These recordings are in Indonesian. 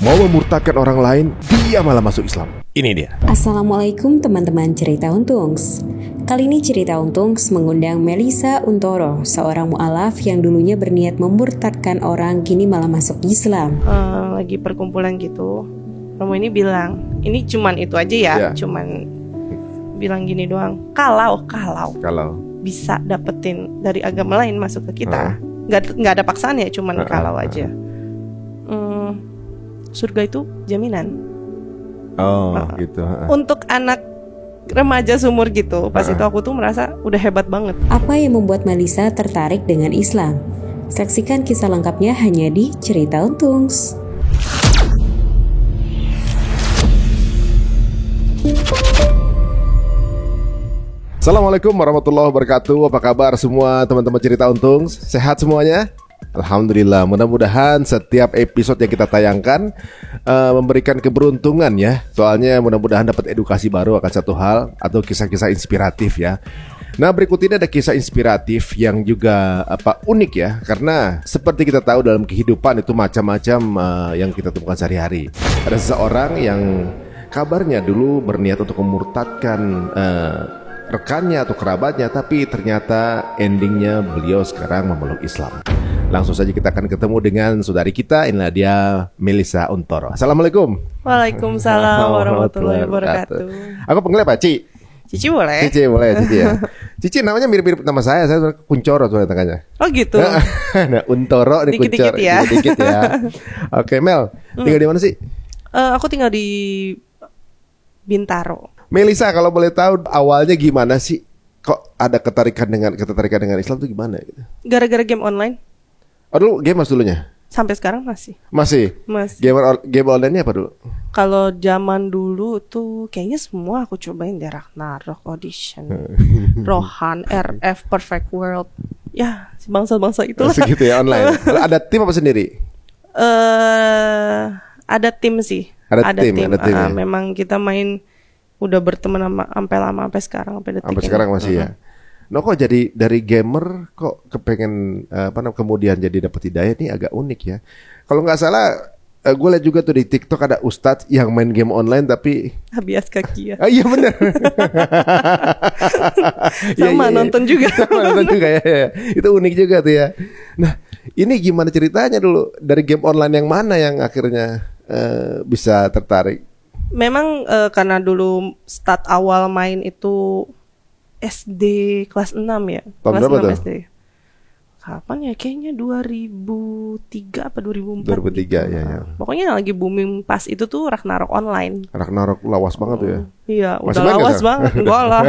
Mau memurtadkan orang lain, dia malah masuk Islam. Ini dia. Assalamualaikum teman-teman Cerita Untungs. Kali ini Cerita Untungs mengundang Melisa Untoro, seorang mu'alaf yang dulunya berniat memurtadkan orang, kini malah masuk Islam. Lagi perkumpulan gitu, Romo ini bilang, ini cuman itu aja ya, cuman bilang gini doang. Kalau bisa dapetin dari agama lain masuk ke kita, nggak ada paksaan ya, cuman kalau aja. Surga itu jaminan. Gitu. Untuk anak remaja seumur gitu. Pas itu aku tuh merasa udah hebat banget. Apa yang membuat Melisa tertarik dengan Islam? Saksikan kisah lengkapnya hanya di Cerita Untungs. Assalamualaikum warahmatullahi wabarakatuh. Apa kabar semua teman-teman Cerita Untungs? Sehat semuanya? Alhamdulillah, mudah-mudahan setiap episode yang kita tayangkan memberikan keberuntungan ya. Soalnya mudah-mudahan dapat edukasi baru akan satu hal atau kisah-kisah inspiratif ya. Nah, berikut ini ada kisah inspiratif yang juga unik ya. Karena seperti kita tahu dalam kehidupan itu macam-macam yang kita temukan sehari-hari. Ada seseorang yang kabarnya dulu berniat untuk memurtadkan rekannya atau kerabatnya, tapi ternyata endingnya beliau sekarang memeluk Islam. Langsung saja kita akan ketemu dengan saudari kita. Inilah dia, Melisa Untoro. Assalamualaikum. Waalaikumsalam warahmatullahi wabarakatuh. Aku panggilnya Pak Cici boleh? Cici boleh, Cici ya. Cici namanya mirip-mirip nama saya Kuncoro soalnya tengahnya. Oh gitu. Nah, Untoro nih Kuncoro. Dikit-dikit ya. Dikit-dikit ya. Oke, Mel, tinggal di mana sih? Aku tinggal di Bintaro. Melisa, kalau boleh tahu awalnya gimana sih? Kok ada ketertarikan dengan Islam tuh gimana gitu? Gara-gara game online. Oh, dulu gamers dulunya? Sampai sekarang masih. Masih? Game online-nya apa dulu? Kalau zaman dulu tuh kayaknya semua aku cobain di Ragnarok, Audition, Rohan, RF, Perfect World. Ya, bangsa-bangsa itulah. Segitu ya online. Ada tim apa sendiri? Ada tim sih. Ada tim ya? Memang kita main udah berteman sampai lama sampai sekarang sampai detik. Sampai sekarang masih ya. No, kok jadi dari gamer kok kepengen kemudian jadi dapat hidayah nih agak unik ya. Kalau nggak salah gue lihat juga tuh di TikTok ada ustadz yang main game online tapi Habias kaki ya. Iya benar. Sama nonton juga. Sama nonton juga ya. Itu unik juga tuh ya. Nah, ini gimana ceritanya dulu dari game online yang mana yang akhirnya bisa tertarik? Memang karena dulu start awal main itu SD kelas 6 ya. Tahun kelas berapa 6 tuh? SD. Kapan ya? Kayaknya 2003 apa 2004 2003 gitu. ya. Pokoknya yang lagi booming pas itu tuh Ragnarok online. Ragnarok lawas banget tuh ya. Iya, Masih udah lawas banget. Enggak lah.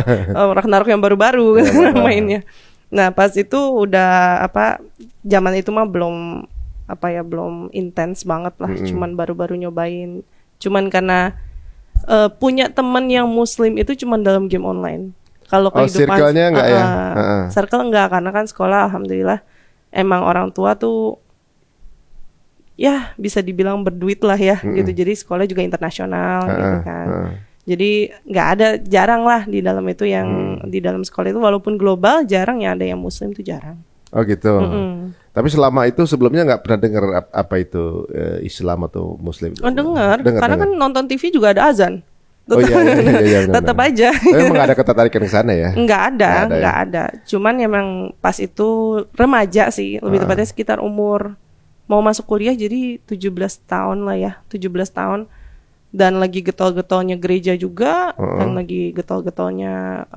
Ragnarok yang baru-baru mainnya. Nah, pas itu udah zaman itu mah belum belum intens banget lah. Cuman baru-baru nyobain. Cuman karena punya teman yang muslim itu cuman dalam game online. Kalau kehidupan circle-nya enggak ya? Circle enggak, karena kan sekolah alhamdulillah emang orang tua tuh ya bisa dibilang berduit lah ya gitu. Jadi sekolah juga internasional gitu kan. Jadi enggak ada, jarang lah di dalam itu yang di dalam sekolah itu walaupun global jarang ya ada yang muslim tuh jarang. Oh gitu. Tapi selama itu sebelumnya nggak pernah dengar apa itu Islam atau Muslim? Oh dengar, karena kan nonton TV juga ada azan. Oh iya, tetap aja. Tapi emang gak ada ketertarikan ke sana ya? Nggak ada. Cuman emang pas itu remaja sih, lebih tepatnya sekitar umur mau masuk kuliah, jadi 17 tahun lah ya, 17 tahun. Dan lagi getol-getolnya gereja juga, dan lagi getol-getolnya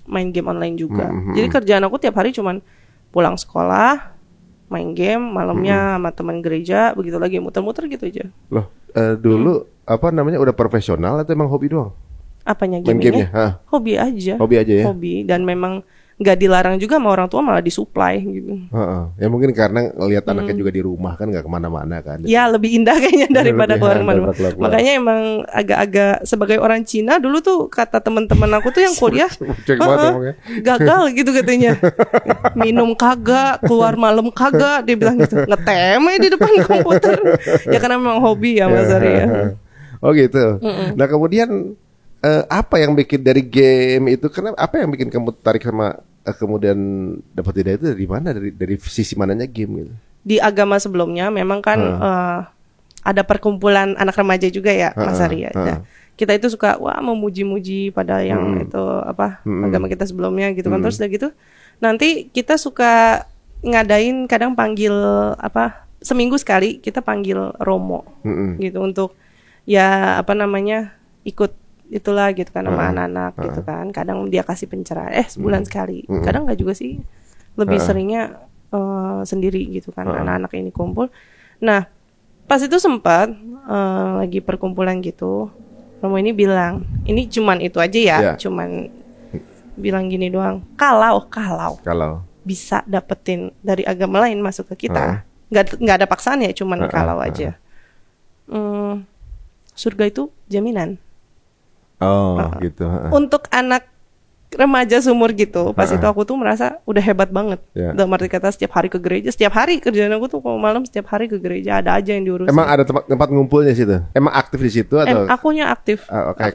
main game online juga. Jadi kerjaan aku tiap hari cuman pulang sekolah, main game, malamnya sama teman gereja, begitu lagi muter-muter gitu aja. Loh, dulu udah profesional atau emang hobi doang? Apanya gamenya? Hobi aja. Hobi aja ya? Hobi, dan memang nggak dilarang juga sama orang tua, malah disuplai gitu. Ya mungkin karena lihat anaknya juga di rumah kan nggak kemana-mana kan. Ya lebih indah kayaknya daripada keluar kemana-mana. Makanya emang agak-agak sebagai orang Cina dulu tuh kata teman-teman aku tuh yang kuliah gagal gitu katanya. Minum kagak, keluar malam kagak, dia bilang gitu. Ngeteme di depan komputer. Ya karena memang hobi ya Mas Ari ya. Oh gitu. Nah kemudian apa yang bikin dari game itu? Karena apa yang bikin kamu tarik sama kemudian dapat hidayah itu dari mana? Dari sisi mananya game gitu? Di agama sebelumnya memang kan ada perkumpulan anak remaja juga ya, Mas Ari ya. Nah, kita itu suka memuji-muji pada yang itu agama kita sebelumnya gitu kan. Terus udah gitu nanti kita suka ngadain kadang panggil seminggu sekali kita panggil romo gitu untuk ya ikut itulah gitu kan sama anak-anak gitu kan. Kadang dia kasih pencerahan sebulan sekali. Kadang enggak juga sih. Lebih seringnya sendiri gitu kan. Anak-anak ini kumpul. Nah, pas itu sempat lagi perkumpulan gitu. Romo ini bilang, ini cuman itu aja ya, cuman bilang gini doang. Kalau bisa dapetin dari agama lain masuk ke kita, nggak ada paksaan ya, cuman kalau aja. Surga itu jaminan. Gitu. Untuk anak remaja seumur gitu, pas itu aku tuh merasa udah hebat banget. Dalam arti kata setiap hari ke gereja, setiap hari kerjaan aku tuh kalau malam setiap hari ke gereja ada aja yang diurus. Emang ada tempat ngumpulnya situ? Emang aktif di situ atau? Akunya aktif,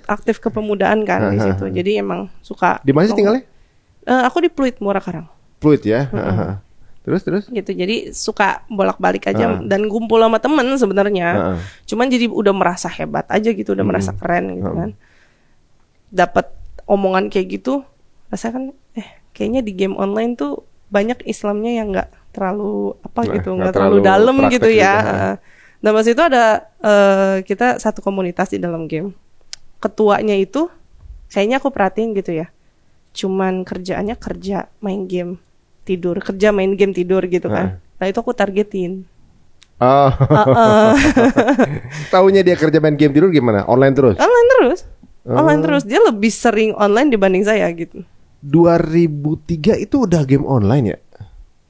aktif kepemudaan kan di situ. Jadi emang suka. Di mana sih tinggalnya? Aku di Pluit, Muara Karang. Pluit ya. Terus? Gitu. Jadi suka bolak-balik aja dan kumpul sama temen sebenarnya. Cuman jadi udah merasa hebat aja gitu, udah merasa keren gitu kan. Dapat omongan kayak gitu, rasanya kan kayaknya di game online tuh banyak Islamnya yang nggak terlalu nggak terlalu dalam gitu ya. Dan pas itu ada kita satu komunitas di dalam game. Ketuanya itu kayaknya aku perhatiin gitu ya. Cuman kerjaannya kerja main game tidur, kerja main game tidur gitu kan. Nah itu aku targetin. Taunya dia kerja main game tidur gimana? Online terus? Online terus, dia lebih sering online dibanding saya gitu. 2003 itu udah game online ya?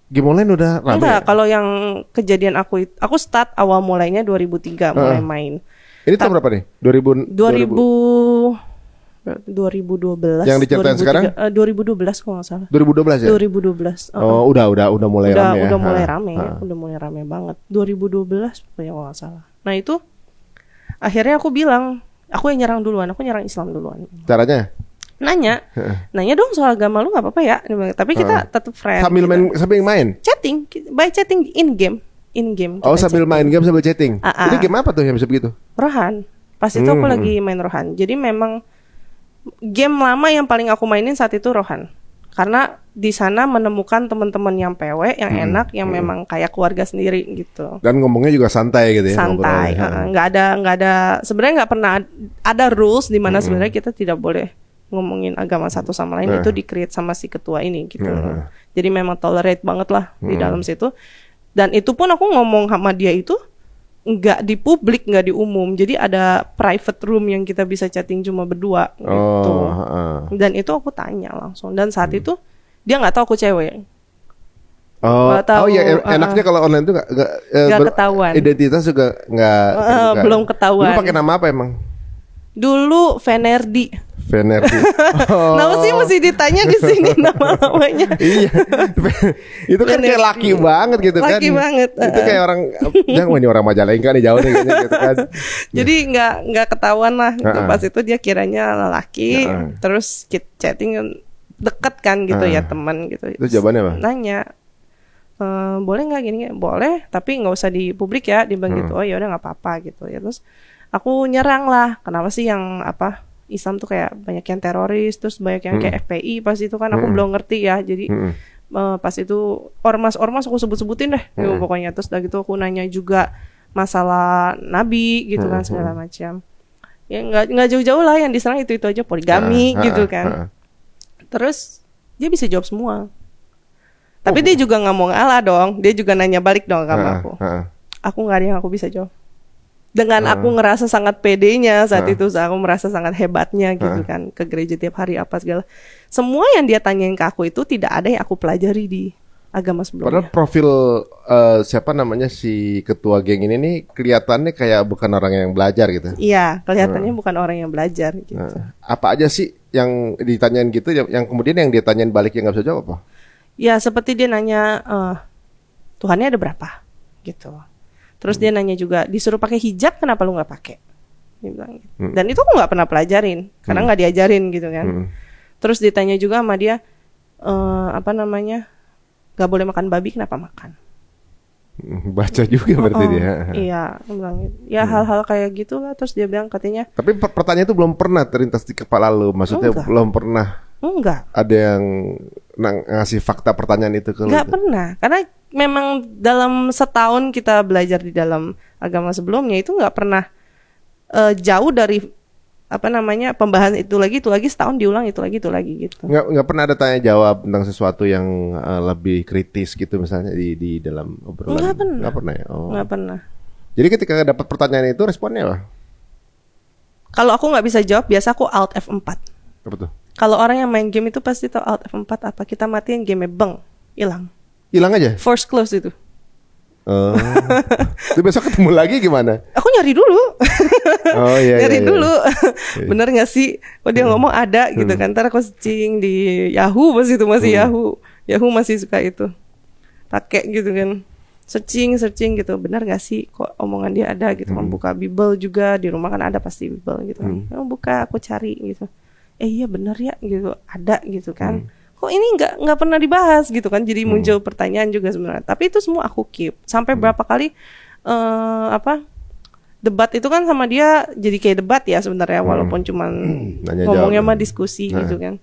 Game online udah lama. Enggak, kalau yang kejadian aku start awal mulainya 2003 mulai main. Ini tahun berapa nih? 2012. Yang diceritain sekarang? 2012 kalau nggak salah. 2012 ya? 2012. Udah mulai rame ya? Udah mulai rame banget. 2012 pokoknya kalau nggak salah. Nah itu akhirnya aku bilang, aku yang nyerang duluan, aku nyerang Islam duluan. Caranya? Nanya dong soal agama lu nggak apa-apa ya. Tapi kita tetap friend. Sambil main? Chatting, by chatting in game. Sambil main game sambil chatting. Itu game apa tuh yang bisa begitu? Rohan. Pas itu aku lagi main Rohan. Jadi memang game lama yang paling aku mainin saat itu Rohan. Karena di sana menemukan teman-teman yang PW, yang enak, yang memang kayak keluarga sendiri gitu. Dan ngomongnya juga santai gitu ya. Santai, nggak ada. Sebenarnya nggak pernah ada rules di mana sebenarnya kita tidak boleh ngomongin agama satu sama lain. Itu di-create sama si ketua ini gitu. Jadi memang tolerate banget lah di dalam situ. Dan itu pun aku ngomong sama dia itu nggak di publik, nggak di umum. Jadi ada private room yang kita bisa chatting cuma berdua gitu. Dan itu aku tanya langsung. Dan saat itu dia nggak tahu aku cewek. Enaknya kalau online tuh nggak ketahuan. Identitas juga nggak belum ketahuan. Dulu pakai nama apa emang? Dulu Venerdi. Kenapa sih mesti ditanya di sini nama-namanya? Iya. Itu kan kayak laki banget gitu kan. Laki banget. Itu kayak orang ini orang Majalengka nih jauh nih gitu kan. Jadi nggak ketahuan lah gitu. Pas itu dia kiranya lelaki, terus chatting deket kan gitu ya teman gitu. Terus jawabannya apa? Nanya, boleh nggak gini? Boleh, tapi nggak usah di publik ya. Dia bilang gitu. Oh ya udah nggak apa-apa gitu ya. Terus aku nyerang lah. Kenapa sih yang Islam tuh kayak banyak yang teroris, terus banyak yang kayak FPI. Pas itu kan aku belum ngerti ya. Jadi pas itu ormas aku sebut-sebutin deh pokoknya. Terus udah gitu aku nanya juga masalah Nabi gitu kan segala macam. Ya nggak jauh-jauh lah yang diserang itu aja, poligami gitu kan. Terus dia bisa jawab semua. Tapi dia juga nggak mau ngalah dong. Dia juga nanya balik dong sama aku. Aku nggak ada yang aku bisa jawab. Dengan aku ngerasa sangat pedenya saat itu, aku merasa sangat hebatnya gitu kan, ke gereja tiap hari apa segala. Semua yang dia tanyain ke aku itu tidak ada yang aku pelajari di agama sebelumnya. Padahal profil siapa namanya si ketua geng ini nih kelihatannya kayak bukan orang yang belajar gitu. Iya, kelihatannya bukan orang yang belajar gitu. Apa aja sih yang ditanyain gitu, yang kemudian yang dia tanyain balik yang nggak bisa jawab apa? Ya seperti dia nanya, Tuhannya ada berapa gitu. Terus dia nanya juga, disuruh pakai hijab kenapa lu nggak pakai? Dia bilang gitu. Dan itu aku nggak pernah pelajarin, karena nggak diajarin gitu kan. Terus ditanya juga sama dia, nggak boleh makan babi, kenapa makan? Baca juga berarti dia. Iya, dia bilang gitu. Ya hal-hal kayak gitulah. Terus dia bilang katanya. Tapi pertanyaan itu belum pernah terlintas di kepala lu. Maksudnya belum pernah. Enggak. Ada yang ngasih fakta pertanyaan itu ke lu? Enggak pernah. Karena memang dalam setahun kita belajar di dalam agama sebelumnya itu enggak pernah jauh dari pembahasan itu lagi setahun diulang itu lagi gitu. Nggak pernah ada tanya jawab tentang sesuatu yang lebih kritis gitu misalnya di dalam obrolan. Nggak pernah ya. Nggak pernah. Jadi ketika dapat pertanyaan itu responnya apa? Kalau aku nggak bisa jawab, biasa aku Alt F4. Apa tuh? Kalau orang yang main game itu pasti tahu Alt F4 apa. Kita matiin game hilang. Hilang aja. Force close itu. Itu besok ketemu lagi gimana? Aku nyari dulu. Oh iya. Nyari dulu. Bener gak sih? Oh dia ngomong ada gitu kan. Ntar aku searching di Yahoo pas itu masih Yahoo masih suka itu. Pakai gitu kan. Searching gitu. Bener gak sih kok omongan dia ada gitu kan. Buka Bible juga. Di rumah kan ada pasti Bible gitu kan. Buka aku cari gitu. Iya bener ya gitu. Ada gitu kan. Kok ini nggak pernah dibahas gitu kan, jadi muncul pertanyaan juga sebenarnya. Tapi itu semua aku keep sampai berapa kali debat itu kan sama dia jadi kayak debat ya sebenarnya, walaupun cuman ngomongnya mah diskusi gitu kan.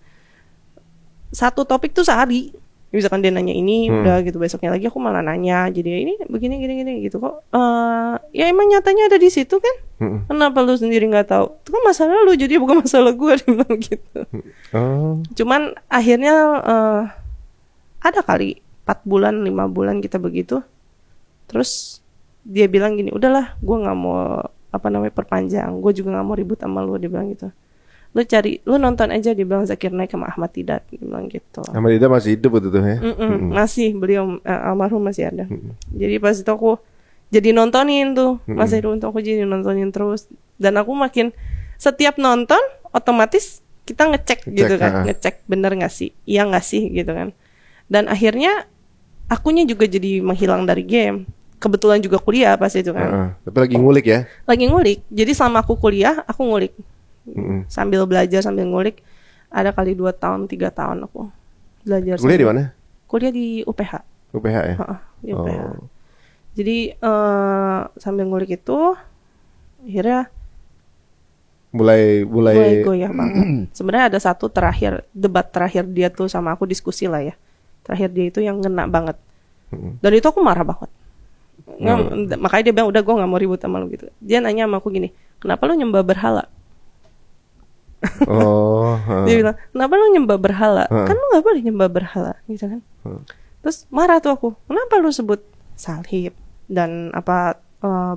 Satu topik tuh sehari, misalkan dia nanya ini udah gitu, besoknya lagi aku malah nanya, jadi ini begini gini gitu kok. Ya emang nyatanya ada di situ kan. Kenapa lu sendiri nggak tahu? Itu kan masalah lu, jadi bukan masalah gue, dia bilang gitu. Cuman akhirnya ada kali 4 bulan 5 bulan kita begitu. Terus dia bilang gini, udahlah gue nggak mau perpanjang, gue juga nggak mau ribut sama lu, dia bilang gitu. Lu nonton aja, dia bilang Zakir Naik sama Ahmad Didat, dia bilang gitu. Ahmad Didat masih hidup waktu itu ya? Masih, beliau almarhum masih ada. Jadi pas itu aku jadi nontonin tuh, Mas Heru, untuk aku jadi nontonin terus. Dan aku makin setiap nonton otomatis kita ngecek gitu kan, ngecek bener nggak sih, iya nggak sih gitu kan. Dan akhirnya akunya juga jadi menghilang dari game. Kebetulan juga kuliah pas itu kan. Tapi lagi ngulik ya? Lagi ngulik. Jadi selama aku kuliah, aku ngulik. Sambil belajar, sambil ngulik. Ada kali 2 tahun, 3 tahun aku belajar. Kuliah di mana? Kuliah di UPH. UPH ya? Di UPH. Jadi sambil ngulik itu akhirnya mulai goyah banget. Sebenarnya ada satu debat terakhir dia tuh sama aku, diskusi lah ya. Terakhir dia itu yang ngena banget. Dan itu aku marah banget. Makanya dia bilang udah gue nggak mau ribut sama lu gitu. Dia nanya sama aku gini, kenapa lu nyembah berhala? Dia bilang, kenapa lu nyembah berhala? Kan lu nggak boleh nyembah berhala, gitu kan? Terus marah tuh aku, kenapa lu sebut salib dan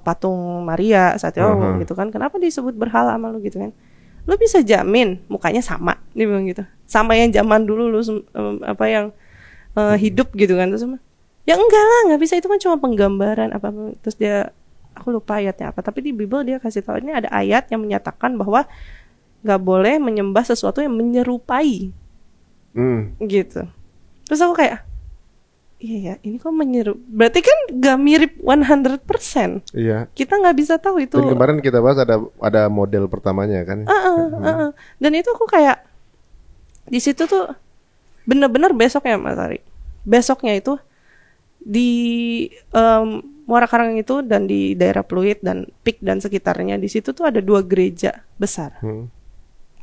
patung Maria saat itu gitu kan? Kenapa disebut berhala sama lu gitu kan? Lu bisa jamin mukanya sama, dia bilang gitu, sama yang zaman dulu lu yang hidup gitu kan? Terus ya enggak lah, nggak bisa, itu kan cuma penggambaran apa. Terus aku lupa ayatnya apa, tapi di Bible dia kasih tahu ini ada ayat yang menyatakan bahwa nggak boleh menyembah sesuatu yang menyerupai gitu. Terus aku kayak, iya ya, ini kok berarti kan nggak mirip 100%. Iya. Kita nggak bisa tahu itu. Dan kemarin kita bahas ada model pertamanya kan. Dan itu aku kayak di situ tuh bener-bener besoknya Mas Ari. Besoknya itu di Muara Karang itu dan di daerah Pluit dan Pik dan sekitarnya, di situ tuh ada 2 gereja besar.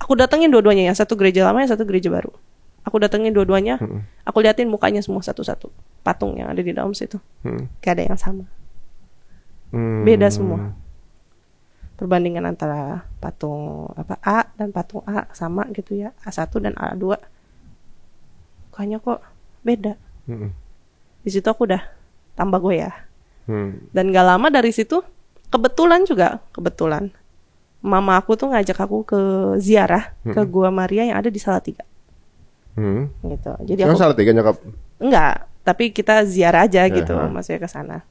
Aku datengin dua-duanya, yang satu gereja lama, yang satu gereja baru. Aku datengin dua-duanya, aku liatin mukanya semua satu-satu, patung yang ada di dalam situ, gak ada yang sama, beda semua. Perbandingan antara patung A dan patung A sama gitu ya, A1 dan A2, mukanya kok beda. Di situ aku udah tambah goyah. Dan gak lama dari situ kebetulan mama aku tuh ngajak aku ke ziarah ke Gua Maria yang ada di Salatiga. Gitu. Jadi aku Salatiga nyokap? Enggak, tapi kita ziarah aja gitu, maksudnya ke sana.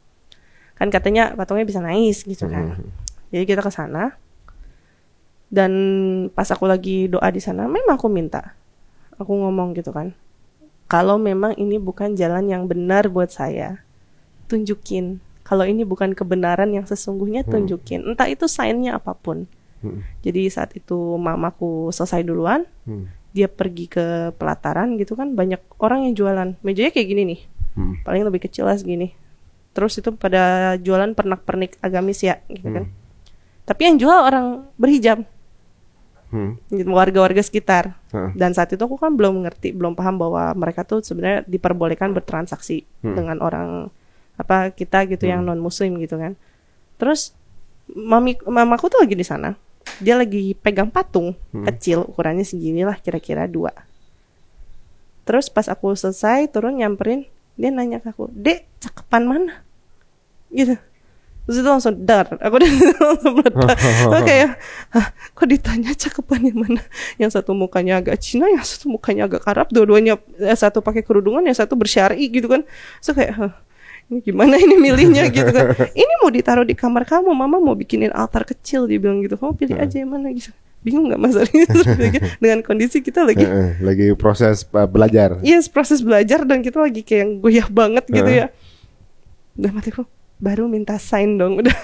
Kan katanya patungnya bisa nangis gitu kan. Jadi kita ke sana. Dan pas aku lagi doa di sana, memang aku minta. Aku ngomong gitu kan. Kalau memang ini bukan jalan yang benar buat saya, tunjukin. Kalau ini bukan kebenaran yang sesungguhnya, tunjukin. Entah itu sign-nya apapun. Jadi saat itu mamaku selesai duluan, dia pergi ke pelataran gitu kan, banyak orang yang jualan. Mejanya kayak gini nih, paling lebih kecil lah segini. Terus itu pada jualan pernak-pernik agamis ya gitu kan. Tapi yang jual orang berhijab. Warga-warga sekitar. Dan saat itu aku kan belum paham bahwa mereka tuh sebenarnya diperbolehkan bertransaksi dengan orang kita gitu yang non muslim gitu kan. Terus mamaku tuh lagi di sana. Dia lagi pegang patung kecil, ukurannya segini lah kira-kira 2. Terus pas aku selesai turun nyamperin, dia nanya ke aku, "Dek, cakepan mana?" Gitu. Terus itu langsung aku langsung meledak. Kayak, kok ditanya cakepan yang mana? Yang satu mukanya agak Cina, yang satu mukanya agak Arab, dua-duanya satu pakai kerudungan, yang satu bersyari gitu kan. So kayak, ini gimana ini milihnya gitu kan. Ini mau ditaruh di kamar kamu, mama mau bikinin altar kecil, dia bilang gitu. Kamu pilih aja yang mana gitu. Bingung gak Mas Ari? Dengan kondisi kita lagi proses belajar. Yes, proses belajar dan kita lagi kayak goyah banget gitu ya. Udah matiku baru minta sign dong, udah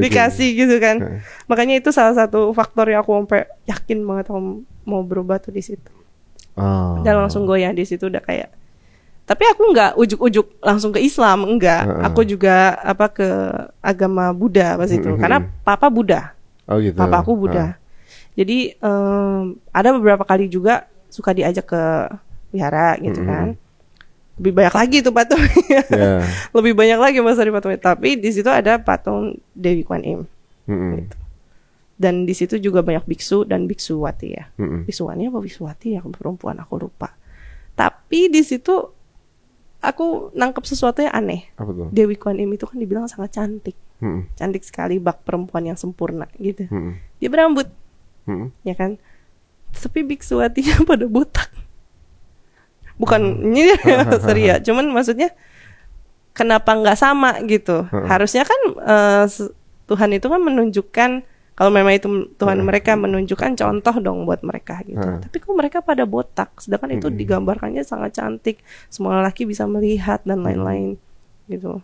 dikasih gitu kan. Makanya itu salah satu faktor yang aku sampai yakin banget aku mau berubah tuh di situ. Dan langsung goyah di situ udah kayak. Tapi aku nggak ujuk-ujuk langsung ke Islam, enggak. Aku juga ke agama Buddha pas itu, karena papa Buddha. Oh gitu. Papa aku Buddha. Jadi ada beberapa kali juga suka diajak ke wihara gitu kan. Lebih banyak lagi tuh patung. Lebih banyak lagi Mas dari patungnya. Tapi di situ ada patung Dewi Kwan Im. Gitu. Dan di situ juga banyak biksu dan biksuwati ya. Biksuwani apa biksuwati ya, perempuan aku lupa. Tapi di situ aku nangkep sesuatu yang aneh. Apa tuh? Dewi Kwan Im itu kan dibilang sangat cantik. Cantik sekali, bak perempuan yang sempurna gitu. Dia berambut. Ya kan? Tapi biksuwatinya pada botak. Bukan ini sorry ya, cuman maksudnya kenapa nggak sama gitu? Harusnya kan Tuhan itu kan menunjukkan, kalau memang itu Tuhan mereka menunjukkan contoh dong buat mereka gitu. Tapi kok mereka pada botak, sedangkan itu digambarkannya sangat cantik, semua lelaki bisa melihat dan lain-lain gitu.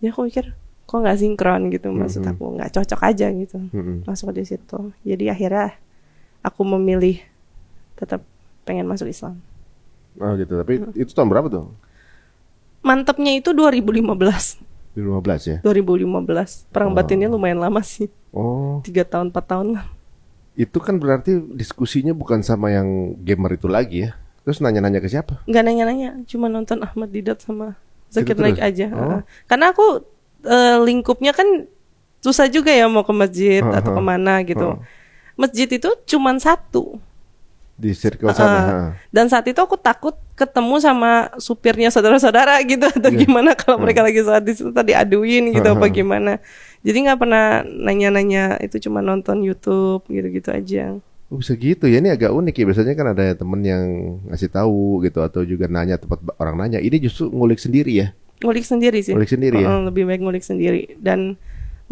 Ya aku mikir kok nggak sinkron gitu, maksud aku nggak cocok aja gitu masuk di situ. Jadi akhirnya aku memilih tetap pengen masuk Islam. Oh gitu, tapi itu tahun berapa tuh? Mantapnya itu 2015 ya? 2015, perang batinnya lumayan lama sih. 3 tahun 4 tahun lah. Itu kan berarti diskusinya bukan sama yang gamer itu lagi ya? Terus nanya-nanya ke siapa? Nggak nanya-nanya, cuma nonton Ahmad Didat sama Zakir Naik aja. Karena aku lingkupnya kan susah juga ya mau ke masjid atau kemana gitu. Masjid itu cuma satu di circle sana. Dan saat itu aku takut ketemu sama supirnya saudara-saudara gitu atau gimana kalau mereka lagi saat di situ tadi aduin gitu apa gimana. Jadi nggak pernah nanya-nanya, itu cuma nonton YouTube gitu-gitu aja. Bisa gitu ya, ini agak unik ya. Biasanya kan ada temen yang ngasih tahu gitu atau juga nanya tempat orang nanya. Ini justru ngulik sendiri ya. Ngulik sendiri sih. Ngulik sendiri ya. Lebih baik ngulik sendiri, dan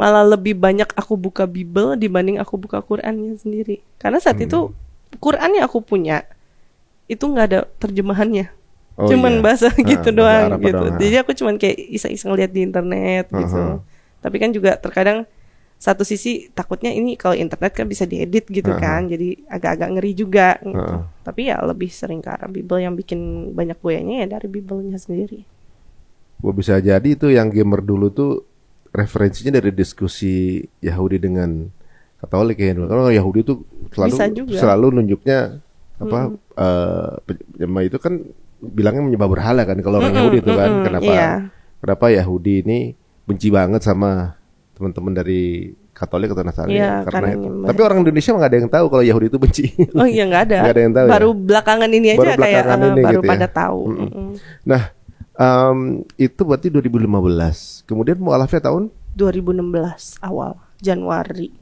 malah lebih banyak aku buka Bible dibanding aku buka Qurannya sendiri. Karena saat itu Quran yang aku punya itu nggak ada terjemahannya, cuman bahasa gitu doang gitu. Jadi aku cuman kayak iseng-iseng lihat di internet gitu. Tapi kan juga terkadang satu sisi takutnya ini kalau internet kan bisa diedit gitu kan, jadi agak-agak ngeri juga gitu. Tapi ya lebih sering ke arah Bible, yang bikin banyak goyahnya ya dari Bible-nya sendiri. Bisa jadi itu yang gamer dulu tuh referensinya dari diskusi Yahudi dengan Katolik ya. Kalau Yahudi tuh selalu nunjuknya penyembah itu kan bilangnya menyembah berhala kan kalau orang Yahudi itu kan. Kenapa Yahudi ini benci banget sama teman-teman dari Katolik atau Nasrani karena itu. Tapi orang Indonesia nggak ada yang tahu kalau Yahudi itu benci. Oh iya, nggak ada. Nggak ada yang tahu. Baru belakangan ini aja kayak baru gitu pada tahu. Nah, itu berarti 2015. Kemudian mualafnya tahun 2016 awal Januari.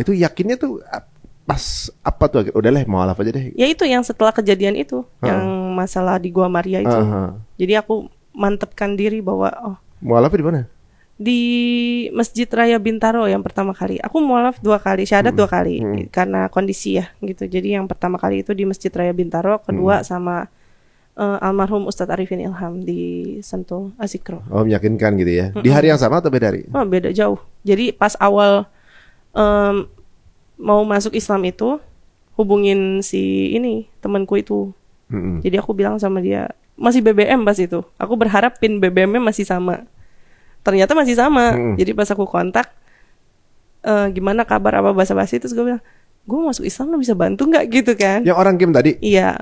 Itu yakinnya tuh pas apa tuh? Udahlah mualaf aja deh. Ya itu yang setelah kejadian itu, yang masalah di Gua Maria itu. Jadi aku mantepkan diri bahwa mualafnya di mana? Di Masjid Raya Bintaro yang pertama kali. Aku mualaf 2 kali, syahadat 2 kali karena kondisi ya gitu. Jadi yang pertama kali itu di Masjid Raya Bintaro, kedua sama almarhum Ustadz Arifin Ilham di Sentul Azikro. Meyakinkan gitu ya. Di hari yang sama atau beda hari? Beda jauh. Jadi pas awal mau masuk Islam itu hubungin si ini temanku itu. Jadi aku bilang sama dia, masih BBM pas itu. Aku berharap pin BBM-nya masih sama. Ternyata masih sama. Jadi pas aku kontak, gimana kabar apa basa-basi, terus gue bilang, gue masuk Islam, lo bisa bantu nggak gitu kan? Yang orang game tadi? Iya.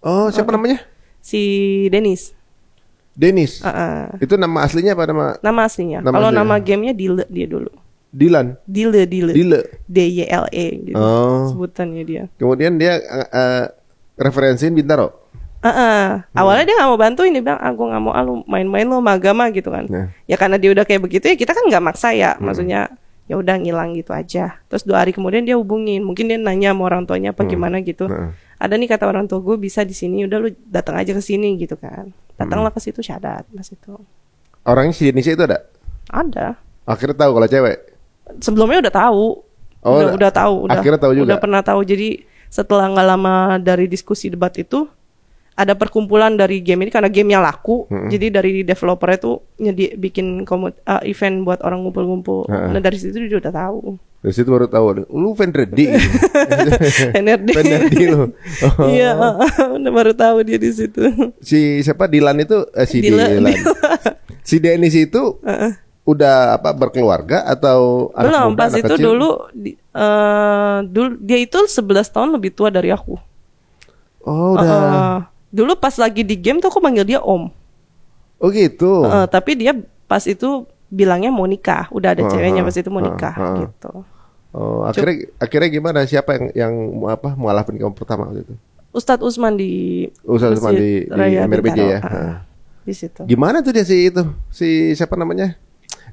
Oh, siapa namanya? Si Dennis. Dennis. Itu nama aslinya apa nama? Nama aslinya. Nama Kalau aslinya. nama gamenya Dile dia dulu. Dilan. Dile. DYLE gitu. Oh. Sebutannya dia. Kemudian dia referensiin Bintaro. Awalnya dia nggak mau bantuin, dia bilang, gue nggak mau, lu main-main lo sama agama gitu kan. Ya karena dia udah kayak begitu ya, kita kan nggak maksa ya. Maksudnya ya udah ngilang gitu aja. Terus 2 hari kemudian dia hubungin, mungkin dia nanya sama orang tuanya apa gimana gitu. Ada nih kata orang tua gue bisa di sini, udah lu datang aja ke sini gitu kan. Datanglah ke situ syahadat pas itu. Orangnya si Indonesia itu ada? Ada. Akhirnya tahu kalau cewek. Sebelumnya udah tahu. Oh, udah tahu. Akhirnya tahu juga. Udah pernah tahu. Jadi setelah nggak lama dari diskusi debat itu, ada perkumpulan dari game ini karena gamenya laku. Jadi dari developernya tuh bikin event buat orang ngumpul-ngumpul. Nah dari situ dia udah tahu. Dari situ baru tahu, lu Vendredi. NRD lu. Iya, udah baru tahu dia di situ. Si siapa Dilan itu? Dilan. Si Dennis itu udah berkeluarga atau anak belum? muda, Pas anak itu kecil? dulu dia itu 11 tahun lebih tua dari aku. Oh udah. Dulu pas lagi di game tuh aku manggil dia Om. Oh gitu. Tapi dia pas itu bilangnya mau nikah. Udah ada ceweknya pas itu mau nikah gitu. Oh, akhirnya gimana? Siapa yang mualafin kamu pertama waktu itu? Ustadz Usman di Ustadz Usman di MRBJ ya. Di situ. Gimana tuh dia si siapa namanya?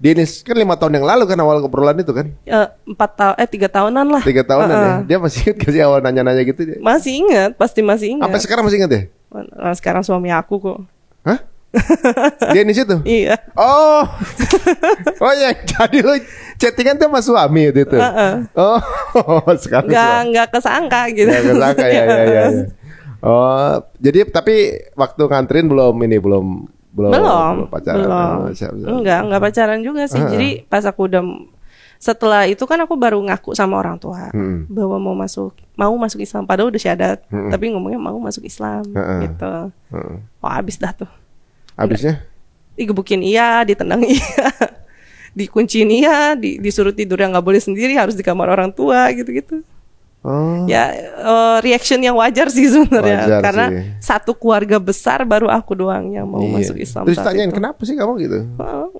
Dennis kan 5 tahun yang lalu kan awal obrolan itu kan? 3 tahunan lah. 3 tahunan ya. Dia masih ingat gak sih awal nanya-nanya gitu dia? Masih ingat, pasti masih ingat. Sampai sekarang masih ingat ya? Sekarang suami aku kok. Hah? Dennis itu? Iya. Oh. Oh ya, jadi lu chattingan tuh sama suami itu. Oh, sekarang nggak kesangka gitu. Nggak kesangka ya. Oh, jadi tapi waktu nganterin belum pacaran. Enggak pacaran juga sih. Jadi pas aku udah setelah itu kan aku baru ngaku sama orang tua bahwa mau masuk Islam, padahal udah syahadat, tapi ngomongnya mau masuk Islam gitu. Oh, habis dah tuh. Habisnya? Digebukin iya, ditendang iya. Dikunciin iya, disuruh tidur yang nggak boleh sendiri, harus di kamar orang tua gitu-gitu. Oh. Ya reaction yang wajar sih sebenarnya, karena sih. satu keluarga besar baru aku doang yang mau masuk Islam. Terus tanyain kenapa sih kamu gitu?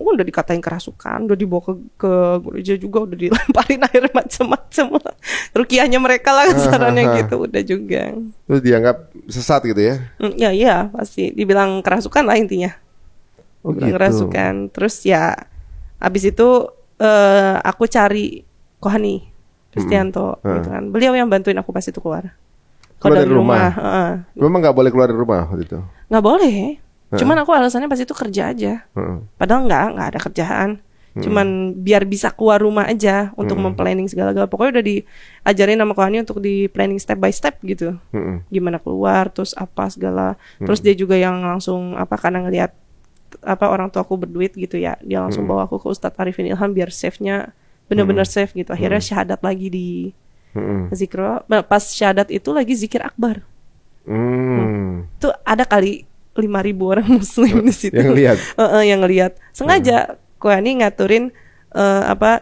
Udah dikatain kerasukan, udah dibawa ke gereja juga, udah dilemparin air macam-macam lah. Rukiahnya mereka lah kasarannya gitu, udah juga. Terus dianggap sesat gitu ya? Iya pasti dibilang kerasukan lah intinya. Oh, dibilang gitu. kerasukan. Terus ya abis itu aku cari Kohani Kristianto gitu kan. Beliau yang bantuin aku pas itu keluar dari rumah. Memang nggak boleh keluar dari rumah waktu itu? Nggak boleh. Cuman aku alasannya pas itu kerja aja. Padahal nggak ada kerjaan. Cuman biar bisa keluar rumah aja untuk memplanning segala-galanya. Pokoknya udah diajarin sama Kohani untuk di planning step by step gitu. Gimana keluar, terus apa segala. Terus dia juga yang langsung karena ngelihat orang tua aku berduit gitu ya, dia langsung bawa aku ke Ustadz Arifin Ilham biar save-nya benar-benar safe gitu. Akhirnya syahadat lagi di zikro. Pas syahadat itu lagi zikir akbar. Tuh ada kali 5.000 orang muslim di situ. Yang lihat. Yang ngelihat. Sengaja Kohani ngaturin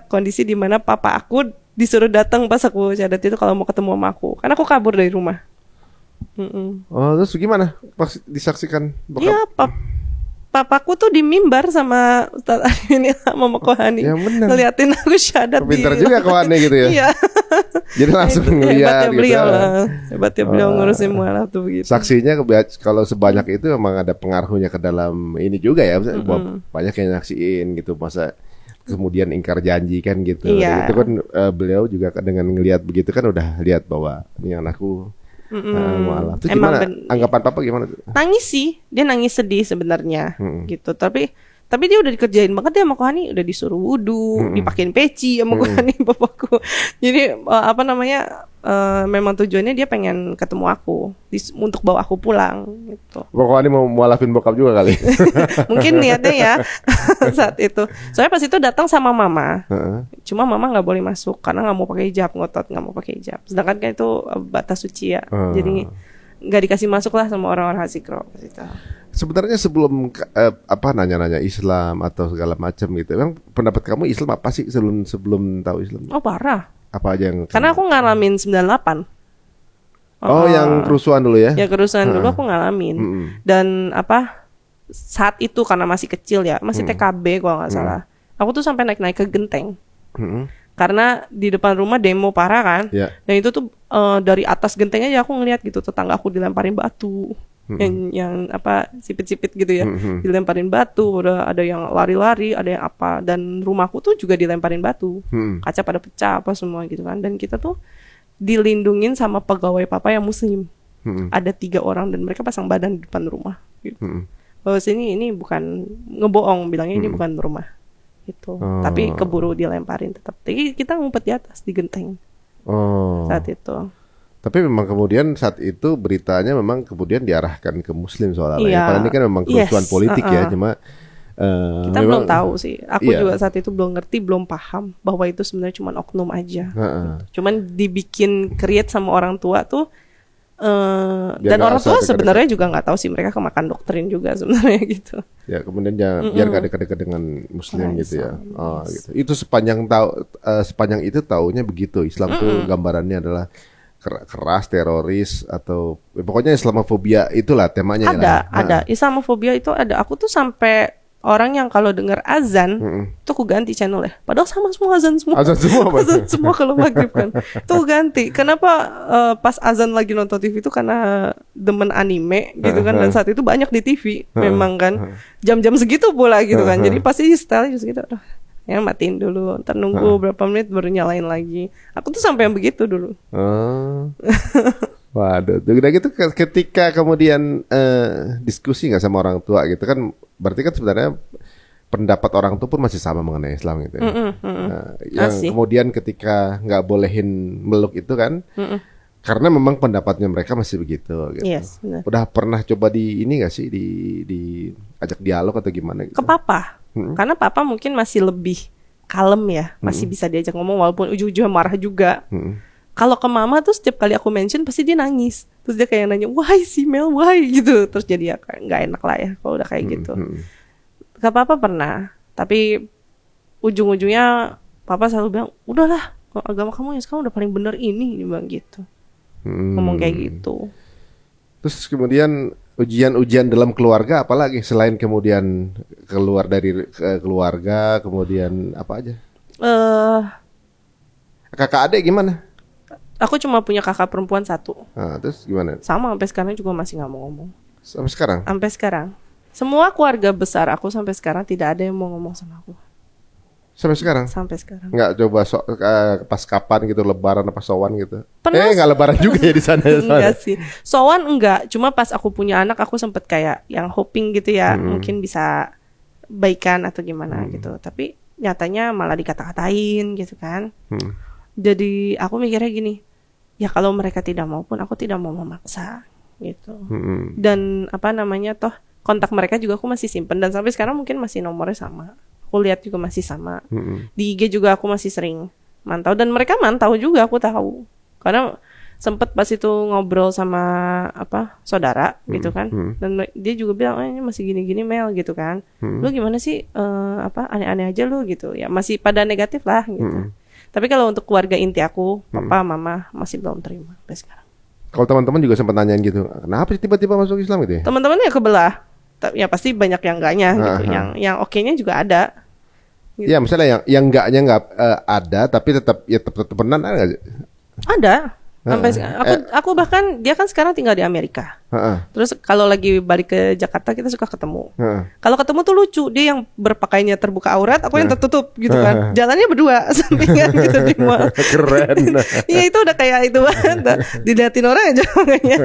kondisi di mana papa aku disuruh datang pas aku syahadat itu kalau mau ketemu sama aku. Karena aku kabur dari rumah. Oh, terus gimana? Pas disaksikan bokap? Iya, papaku tuh di mimbar sama Ustadz Arifin Ilham sama Kohani. Ya bener. Ngeliatin aku syahadat. Pintar juga Kohani gitu ya. Iya. Jadi langsung ngeliat hebatnya gitu. beliau lah. Hebatnya beliau ngurusin mualaf tuh begitu. Saksinya kalau sebanyak itu memang ada pengaruhnya ke dalam ini juga ya. Banyak yang nyaksiin gitu. Masa kemudian ingkar janji kan gitu. Iya. Itu kan beliau juga dengan ngelihat begitu kan udah lihat bahwa ini anakku mualaf. Itu gimana? Anggapan papa gimana tuh? Nangis sih. Dia nangis sedih sebenarnya gitu. Tapi dia udah dikerjain banget dia sama Kohani, udah disuruh wudu, dipakein peci sama Kohani bapakku. Jadi memang tujuannya dia pengen ketemu aku untuk bawa aku pulang gitu. Kohani mau mualafin bokap juga kali. Mungkin niatnya ya saat itu. Soalnya pas itu datang sama mama. Cuma mama nggak boleh masuk karena nggak mau pakai hijab, ngotot nggak mau pakai hijab. Sedangkan kan itu batas suci ya. Jadi nggak dikasih masuk lah sama orang-orang Hazikro pas itu. Sebenarnya sebelum nanya-nanya Islam atau segala macam gitu, emang pendapat kamu Islam apa sih sebelum tahu Islam? Oh parah. Apa aja yang? Karena aku ngalamin 98. Yang kerusuhan dulu ya? Ya kerusuhan dulu aku ngalamin. Dan saat itu karena masih kecil ya, masih TKB kalau nggak salah. Aku tuh sampai naik-naik ke genteng. Karena di depan rumah demo parah kan. Yeah. Dan itu tuh dari atas genteng aja aku ngeliat gitu tetangga aku dilemparin batu. Yang sipit-sipit gitu ya, dilemparin batu, udah ada yang lari-lari, ada yang apa, dan rumahku tuh juga dilemparin batu, kaca pada pecah apa semua gitu kan, dan kita tuh dilindungin sama pegawai papa yang muslim, ada 3 orang dan mereka pasang badan di depan rumah, gitu. Bahwa sini ini bukan ngebohong, bilangnya ini bukan rumah, gitu, tapi keburu dilemparin tetap, jadi kita ngumpet di atas di genteng saat itu. Tapi memang kemudian saat itu beritanya memang kemudian diarahkan ke Muslim soalnya. Yeah. Padahal ini kan memang kerusuhan politik ya, cuma kita belum tahu sih. Aku juga saat itu belum ngerti, belum paham bahwa itu sebenarnya cuma oknum aja. Gitu. Cuman dibikin create sama orang tua tuh, dan orang tua sebenarnya juga nggak tahu sih, mereka kemakan doktrin juga sebenarnya gitu. Ya kemudian biar nggak dekat-dekat dengan Muslim gitu ya. Gitu. Itu sepanjang itu taunya begitu. Islam tuh gambarannya adalah keras, teroris, atau pokoknya Islamofobia itulah temanya. Ada Islamofobia itu ada. Aku tuh sampai orang yang kalau dengar azan tuh aku ganti channel ya. Padahal sama semua azan semua. Azan semua kalau maghrib kan. Tuh ganti. Kenapa pas azan lagi nonton TV itu karena demen anime gitu kan, dan saat itu banyak di TV memang kan. Jam-jam segitu pula gitu kan. Jadi pasti style gitu. Ya matiin dulu, ntar nunggu berapa menit baru nyalain lagi. Aku tuh sampai yang begitu dulu. Waduh, udah gitu ketika kemudian diskusi nggak sama orang tua gitu kan, berarti kan sebenarnya pendapat orang tua pun masih sama mengenai Islam gitu. Yang kemudian ketika nggak bolehin meluk itu kan, karena memang pendapatnya mereka masih begitu. Gitu. Yes, benar. Udah pernah coba nggak sih di ajak dialog atau gimana? Gitu? Ke papa. Karena papa mungkin masih lebih kalem ya, masih bisa diajak ngomong walaupun ujung-ujungnya marah juga. Kalau ke mama tuh setiap kali aku mention pasti dia nangis. Terus dia kayak nanya, why sih Mel, why gitu. Terus jadi ya nggak enak lah ya kalau udah kayak gitu. Ke papa pernah, tapi ujung-ujungnya papa selalu bilang, udahlah agama kamu yang sekarang udah paling bener ini, dia bilang gitu. Ngomong kayak gitu. Terus kemudian ujian-ujian dalam keluarga apalagi selain kemudian keluar dari keluarga, kemudian apa aja? Kakak adik gimana? Aku cuma punya kakak perempuan 1. Terus gimana? Sama sampai sekarang juga masih nggak mau ngomong. Sampai sekarang? Sampai sekarang. Semua keluarga besar aku sampai sekarang tidak ada yang mau ngomong sama aku. Sampai sekarang? Sampai sekarang. Nggak coba pas kapan gitu, lebaran apa sowan gitu? Nggak lebaran juga ya di sana. Enggak sih. Sowan enggak. Cuma pas aku punya anak aku sempet kayak yang hoping gitu ya. Mungkin bisa baikan atau gimana gitu. Tapi nyatanya malah dikata-katain gitu kan. Jadi aku mikirnya gini. Ya kalau mereka tidak mau pun aku tidak mau memaksa gitu. Dan toh kontak mereka juga aku masih simpen. Dan sampai sekarang mungkin masih nomornya sama. Aku lihat juga masih sama. Di IG juga aku masih sering mantau. Dan mereka mantau juga, aku tahu. Karena sempet pas itu ngobrol sama saudara gitu kan. Dan dia juga bilang, ini masih gini-gini Mel gitu kan. Lu gimana sih aneh-aneh aja lu gitu. Ya masih pada negatif lah gitu. Tapi kalau untuk keluarga inti aku, papa, mama masih belum terima sampai sekarang. Kalau teman-teman juga sempat nanyain gitu, kenapa tiba-tiba masuk Islam gitu ya? Teman-temannya kebelah. Ya pasti banyak yang enggaknya gitu. Yang oke-nya juga ada. Gitu. Ya misalnya yang enggaknya enggak ada, tapi tetap benar ada nggak? Ada. Sampai aku bahkan dia kan sekarang tinggal di Amerika. Terus kalau lagi balik ke Jakarta kita suka ketemu. Kalau ketemu tuh lucu, dia yang berpakaiannya terbuka aurat, aku yang tertutup gitu kan. Jalannya berdua sampingan gitu di mall. Keren. Iya itu udah kayak itu banget. Dilihatin orang aja makanya.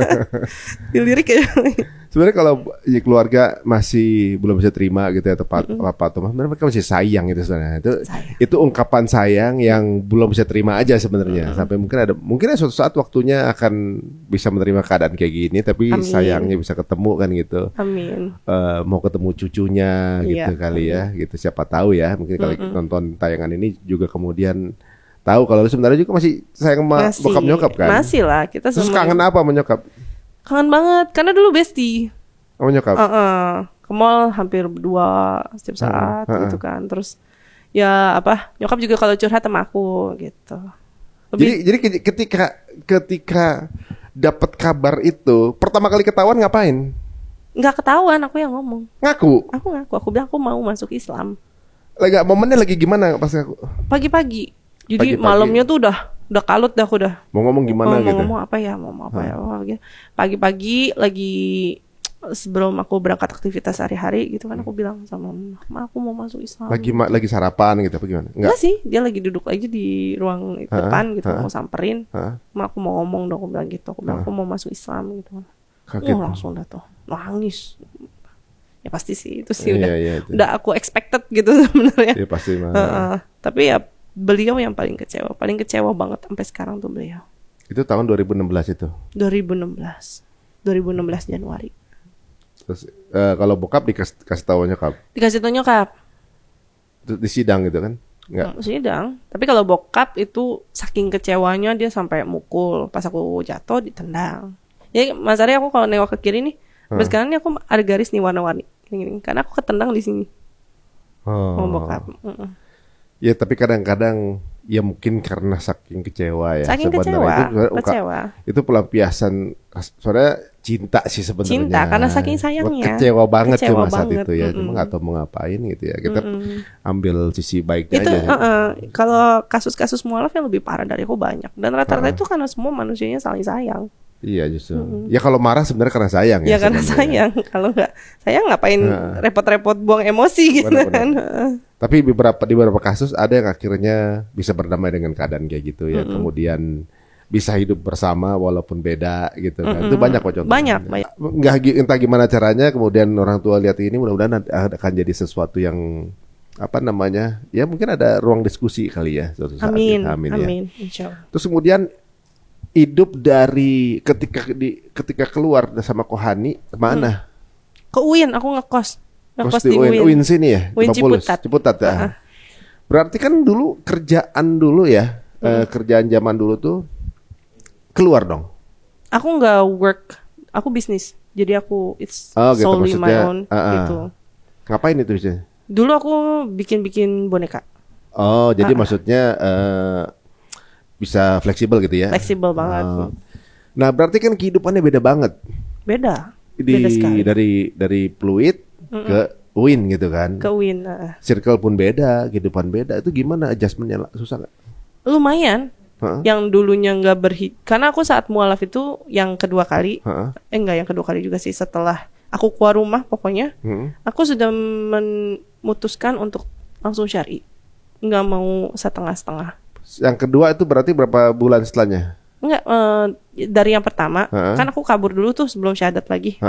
Dilirik aja. Sebenarnya kalau keluarga masih belum bisa terima gitu ya, tepat atau mereka masih sayang gitu sebenarnya. Itu ungkapan sayang yang belum bisa terima aja sebenarnya. Sampai mungkin ada suatu saat waktunya akan bisa menerima keadaan kayak gini, tapi sayangnya bisa ketemu kan gitu. Amin. Mau ketemu cucunya gitu kali ya, gitu siapa tahu ya. Mungkin kalau nonton tayangan ini juga kemudian tahu kalau sebenarnya juga masih sayang sama bokap nyokap kan. Masih lah kita. Terus kangen apa menyokap? Kangen banget, karena dulu bestie. Oh nyokap. Ke mall hampir berdua setiap saat gitu kan. Terus ya nyokap juga kalau curhat sama aku gitu. Jadi ketika dapat kabar itu pertama kali ketahuan ngapain? Nggak ketahuan, aku yang ngomong. Ngaku. Aku bilang aku mau masuk Islam. Momennya lagi gimana pas aku? Pagi-pagi. Jadi Pagi-pagi. malamnya tuh udah kalut dah aku dah. Mau ngomong gimana gitu? Mau ngomong apa ya? Gitu. Pagi-pagi lagi sebelum aku berangkat aktivitas sehari-hari gitu kan aku bilang sama mama, aku mau masuk Islam. Lagi sarapan gitu apa gimana? Enggak sih, dia lagi duduk aja di ruang depan gitu, mau samperin. Ma, aku mau ngomong dong, aku bilang gitu. Aku bilang aku mau masuk Islam gitu. Kaget. Langsung dah tuh nangis. Ya pasti sih itu sih Iya, udah aku expected gitu sebenarnya. Iya pasti mah. Tapi ya beliau yang paling kecewa banget sampai sekarang tuh beliau. Itu tahun 2016 itu. 2016 Januari. Terus kalau bokap dikasih tahu nyokap. Dikasih tahu nyokap. Di sidang gitu kan? Enggak. Sidang. Tapi kalau bokap itu saking kecewanya dia sampai mukul. Pas aku jatuh ditendang. Jadi Mas Ari aku kalau nengok ke kiri nih, sampai sekarang nih aku ada garis nih warna-warni. Gini, karena aku ketendang di sini. Sama bokap. Ya tapi kadang-kadang ya mungkin karena saking kecewa ya. Saking kecewa. Itu pelampiasan soalnya cinta sih sebenarnya. Cinta karena saking sayangnya. Kecewa banget cuma saat banget. itu ya. Cuma nggak tahu mau ngapain gitu ya. Kita ambil sisi baiknya itu, aja. Kalau kasus-kasus mualaf yang lebih parah dari aku banyak. Dan rata-rata itu karena semua manusianya saling sayang. Iya justru. Ya kalau marah sebenarnya karena sayang ya. Ya karena sayang. Kalau nggak sayang ngapain repot-repot buang emosi gitu kan. Tapi di beberapa kasus ada yang akhirnya bisa berdamai dengan keadaan kayak gitu ya. Kemudian bisa hidup bersama walaupun beda gitu kan. Itu banyak kok contohnya. Banyak. Nggak entah gimana caranya kemudian orang tua lihat ini mudah-mudahan akan jadi sesuatu yang ya mungkin ada ruang diskusi kali ya suatu saat. Amin. Ya. Insyaallah. Terus kemudian hidup dari ketika keluar sama Kohani kemana? Ke UIN, aku ngekos di UIN. UIN sini ya? UIN Ciputat ya. Berarti kan dulu kerjaan dulu ya, kerjaan zaman dulu tuh keluar dong. Aku nggak work, aku bisnis. Jadi aku solely my own gitu. Ngapain itu biasanya? Dulu aku bikin boneka. Oh, jadi maksudnya bisa fleksibel gitu ya? Fleksibel banget. Nah, berarti kan kehidupannya beda banget. Beda sekali. Dari Pluit ke UIN gitu kan? Ke UIN. Circle pun beda, kehidupan beda. Itu gimana adjustmentnya, susah nggak? Lumayan. Yang dulunya nggak karena aku saat mualaf itu yang kedua kali. Enggak, yang kedua kali juga sih setelah aku keluar rumah pokoknya. Aku sudah memutuskan untuk langsung syar'i. Nggak mau setengah-setengah. Yang kedua itu berarti berapa bulan setelahnya? Enggak, dari yang pertama kan aku kabur dulu tuh sebelum syahadat lagi.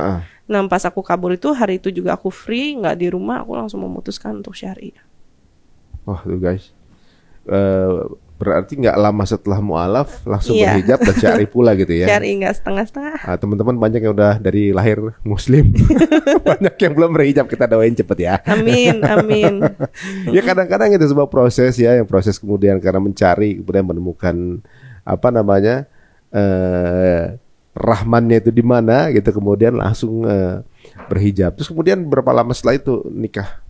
Nah pas aku kabur itu hari itu juga aku free, nggak di rumah, aku langsung memutuskan untuk syar'i. Wah tuh guys, berarti nggak lama setelah mualaf langsung berhijab dan syar'i pula gitu ya? Syar'i nggak setengah-setengah. Nah, teman-teman banyak yang udah dari lahir muslim, banyak yang belum berhijab, kita doain cepet ya. Amin. Ya kadang-kadang itu sebuah proses ya, yang proses kemudian karena mencari kemudian menemukan rahmannya itu di mana gitu, kemudian langsung berhijab. Terus kemudian berapa lama setelah itu nikah?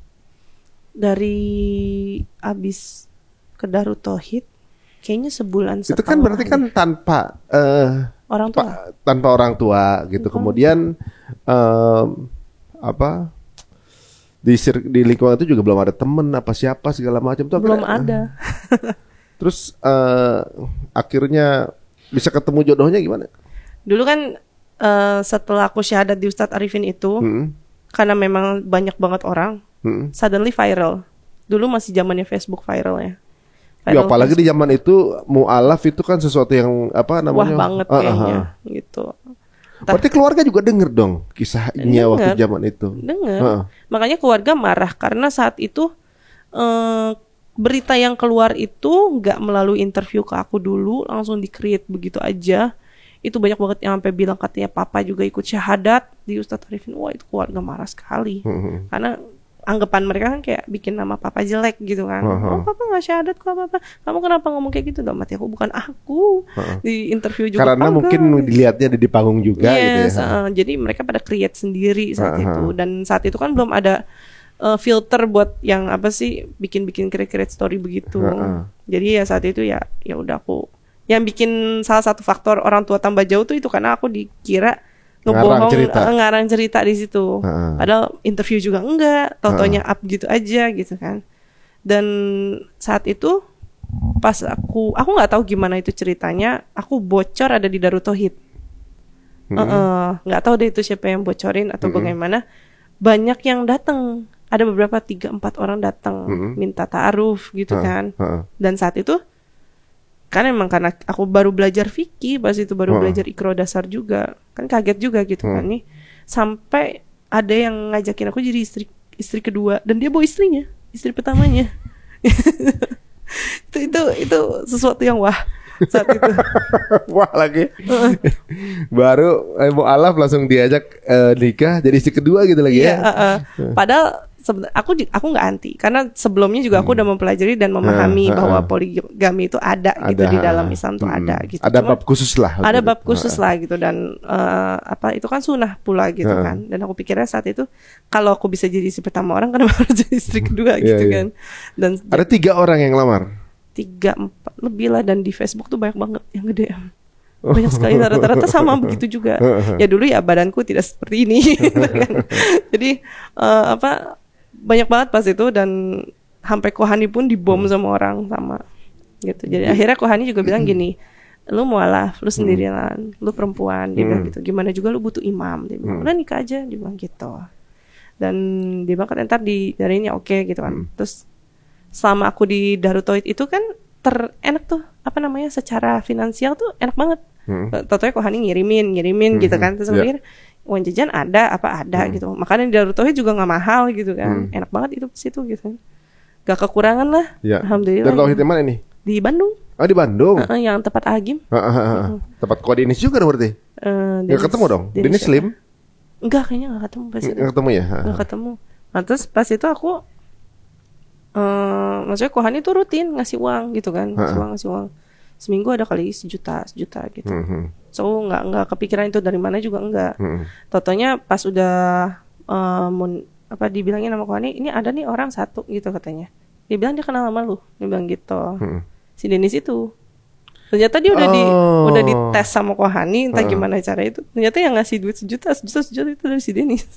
Dari abis ke Darut Tauhid kayaknya sebulan setelah. Itu kan berarti kan tanpa orang tua. Tanpa orang tua gitu. Kemudian di lingkungan itu juga belum ada temen apa siapa segala macam tuh. Belum ada. Terus akhirnya bisa ketemu jodohnya gimana? Dulu kan setelah aku syahadat di Ustadz Arifin itu, karena memang banyak banget orang, suddenly viral. Dulu masih zamannya Facebook viral ya. Ya apalagi Facebook. Di zaman itu mu'alaf itu kan sesuatu yang wah banget kayaknya gitu. Berarti keluarga juga denger dong kisahnya waktu zaman itu. Denger. Makanya keluarga marah karena saat itu berita yang keluar itu nggak melalui interview ke aku dulu, langsung di-create begitu aja. Itu banyak banget yang sampai bilang katanya papa juga ikut syahadat di Ustadz Arifin. Wah itu keluarga marah sekali. Karena anggapan mereka kan kayak bikin nama papa jelek gitu kan. Oh papa nggak syahadat kok apa, kamu kenapa ngomong kayak gitu? Dalam hati aku, bukan aku. Di interview juga karena mungkin dilihatnya di panggung juga gitu ya. Jadi mereka pada create sendiri saat itu, dan saat itu kan belum ada filter buat yang apa sih bikin create story begitu. Jadi ya saat itu ya udah aku yang bikin salah satu faktor orang tua tambah jauh tuh itu karena aku dikira ngebohong, ngarang cerita di situ. Padahal interview juga enggak, tau-taunya up gitu aja gitu kan. Dan saat itu pas aku nggak tahu gimana itu ceritanya, aku bocor ada di Darut Tauhid. Nggak tahu deh itu siapa yang bocorin atau bagaimana. Banyak yang datang, ada beberapa 3-4 orang datang minta ta'aruf gitu kan. Dan saat itu kan emang karena aku baru belajar fikih, pas itu baru belajar ikro dasar juga, kan kaget juga gitu kan nih, sampai ada yang ngajakin aku jadi istri kedua, dan dia bawa istrinya, istri pertamanya. itu sesuatu yang wah saat itu. Wah lagi. Baru mu'alaf langsung diajak nikah jadi istri kedua gitu lagi ya. Padahal aku nggak anti, karena sebelumnya juga aku udah mempelajari dan memahami bahwa poligami itu ada gitu di dalam Islam tuh ada gitu. Ada bab khusus lah. Ada bab khusus lah gitu, dan itu kan sunnah pula gitu kan. Dan aku pikirnya saat itu kalau aku bisa jadi istri pertama orang, kenapa harus jadi istri kedua gitu kan. Dan ada 3 orang yang lamar. 3-4 lebih lah, dan di Facebook tuh banyak banget yang gede. Banyak sekali, rata-rata sama begitu juga. Ya dulu ya badanku tidak seperti ini gitu kan. Jadi banyak banget pas itu, dan sampai Kohani pun dibom sama orang sama gitu. Jadi akhirnya Kohani juga bilang gini, lu mualaf, lu sendirian, lu perempuan, dia bilang gitu. Gimana juga lu butuh imam, dia bilang udah nikah aja, dia bilang gitu. Dan dia bilang ntar didariinnya oke gitu kan. Terus selama aku di Darut Tauhid itu kan enak tuh, apa namanya, secara finansial tuh enak banget. Tau-tau Kohani ngirimin gitu kan. Terus mikir uang jajan ada gitu. Makanya di Darut Tauhid juga nggak mahal gitu kan. Enak banget itu situ gitu. Gak kekurangan lah. Alhamdulillah. Darut Tauhid mana nih? Di Bandung. Oh di Bandung. Yang tempat Agim. Tempat Ko Denis juga dong berarti. Gak ketemu dong. Denis Slim. Enggak, kayaknya gak ketemu pas itu. Gak ketemu ya. Gak ketemu. Nah terus pas itu aku maksudnya Kohani tuh rutin ngasih uang gitu kan. Ngasih uang. Seminggu ada kali sejuta gitu. So nggak kepikiran itu dari mana juga enggak. Totonya pas udah dibilangin sama Kohani, ini ada nih orang satu gitu katanya. Dia bilang dia kenal sama lu. Dia bilang gitu. Si Denis itu. Ternyata dia udah dites sama Kohani, entah gimana cara itu. Ternyata yang ngasih duit sejuta itu dari si Denis.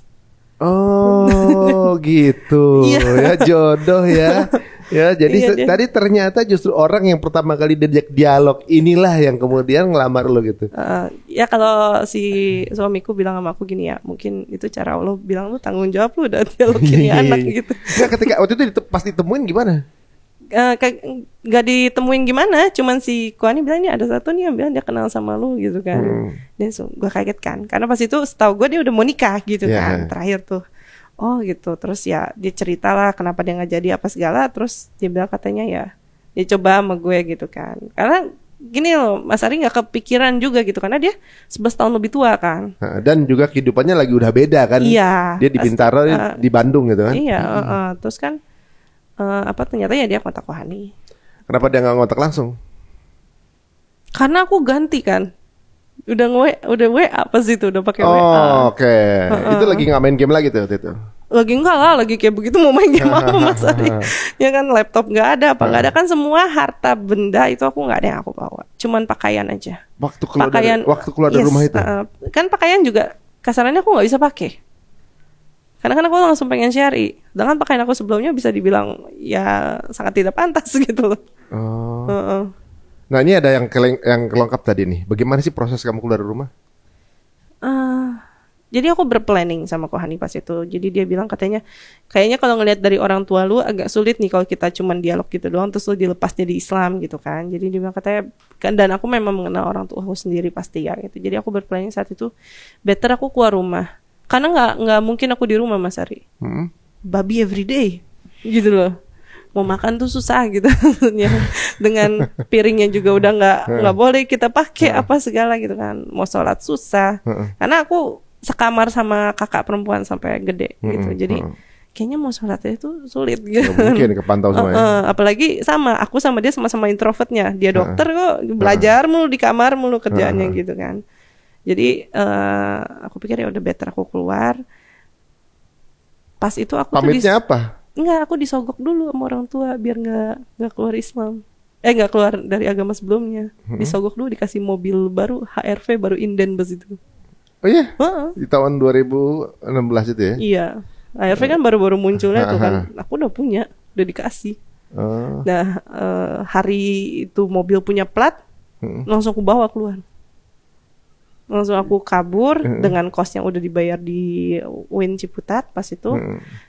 Oh gitu. Ya jodoh ya. Ya jadi tadi ternyata justru orang yang pertama kali diajak dialog inilah yang kemudian ngelamar lo gitu. Ya kalau si suamiku bilang sama aku gini ya, mungkin itu cara Allah bilang lu tanggung jawab lu udah dialogin anak gitu. Nah, ketika waktu itu pas ditemuin gimana? Gak ditemuin gimana, cuman si Kohani bilang ini ada satu nih yang bilang dia kenal sama lu gitu kan. Dan gue kaget kan, karena pas itu setahu gue dia udah mau nikah gitu kan, terakhir tuh. Oh gitu, terus ya dia cerita lah kenapa dia nggak jadi apa segala, terus dia bilang katanya ya dia coba sama gue gitu kan. Karena gini loh, Mas Ari nggak kepikiran juga gitu, karena dia 11 tahun lebih tua kan. Dan juga kehidupannya lagi udah beda kan. Iya. Dia di Bintaro, di Bandung gitu kan. Iya, terus kan ternyata ya dia kontak Kohani. Kenapa dia nggak kontak langsung? Karena aku ganti kan. Udah WA pas itu udah pakai WA. Oh, oke. Itu lagi nggak main game lagi tuh waktu itu? Lagi enggak lah, lagi kayak begitu mau main game apa Mas Ari? Ya kan laptop nggak ada, apa nggak ada kan, semua harta benda itu aku nggak ada yang aku bawa. Cuman pakaian aja. Waktu keluar dari rumah itu? Kan pakaian juga kasarannya aku nggak bisa pakai. Karena kan aku langsung pengen syari. Dengan pakaian aku sebelumnya bisa dibilang ya sangat tidak pantas gitu loh. Nah ini ada yang kelengkap tadi nih. Bagaimana sih proses kamu keluar dari rumah? Jadi aku berplanning sama Kohani pas itu. Jadi dia bilang katanya, kayaknya kalau ngelihat dari orang tua lu agak sulit nih kalau kita cuman dialog gitu doang terus lu dilepas jadi Islam gitu kan. Jadi dia bilang katanya kan, dan aku memang mengenal orang tua aku sendiri pasti ya gitu. Jadi aku berplanning saat itu better aku keluar rumah. Karena nggak mungkin aku di rumah Mas Ari. Babi everyday gitu loh. Mau makan tuh susah gitu. Dengan piringnya juga udah nggak boleh kita pakai apa segala gitu kan. Mau sholat susah. Karena aku sekamar sama kakak perempuan sampai gede gitu. Jadi kayaknya mau sholatnya itu sulit gitu. Gak mungkin kepantau semuanya. Apalagi aku sama dia sama-sama introvertnya. Dia dokter kok, belajar mulu di kamar mulu kerjaannya gitu kan. Jadi aku pikir ya udah better aku keluar. Pas itu aku pamitnya apa? Enggak, aku disogok dulu sama orang tua biar nggak keluar Islam. Nggak keluar dari agama sebelumnya. Disogok dulu, dikasih mobil baru, HRV baru inden bus itu. Oh iya? Di tahun 2016 itu ya? Iya. HRV kan baru-baru munculnya tuh kan. Aku udah punya, udah dikasih. Nah, hari itu mobil punya plat, langsung aku bawa keluar. Langsung aku kabur dengan kos yang udah dibayar di UIN Ciputat pas itu.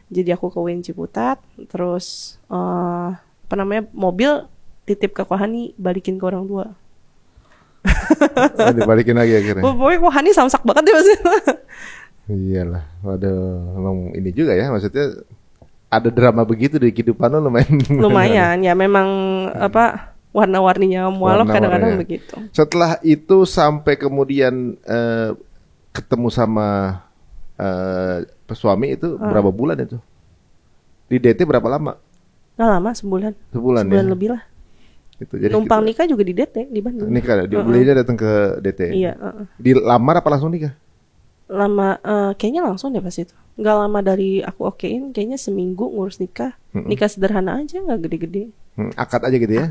Jadi aku ke UIN Ciputat, terus mobil titip ke Kohani, balikin ke orang tua. Dibalikin lagi akhirnya. Pokoknya Kohani samsak banget ya maksudnya. Iyalah, waduh, emang ini juga ya, maksudnya ada drama begitu di kehidupan lo lumayan. Lumayan ya, memang warna-warninya mualaf kadang-kadang begitu. Setelah itu sampai kemudian ketemu sama suami itu berapa bulan itu? Di DT berapa lama? Nggak lama, sebulan ya? lebih lah. Itu, jadi numpang nikah juga di DT di Bandung. Nikah, belinya datang ke DT. Iya. Dilamar apa langsung nikah? Lama, kayaknya langsung deh pas itu. Nggak lama dari aku okein, kayaknya seminggu ngurus nikah. Nikah sederhana aja, nggak gede-gede. Akad aja gitu ya?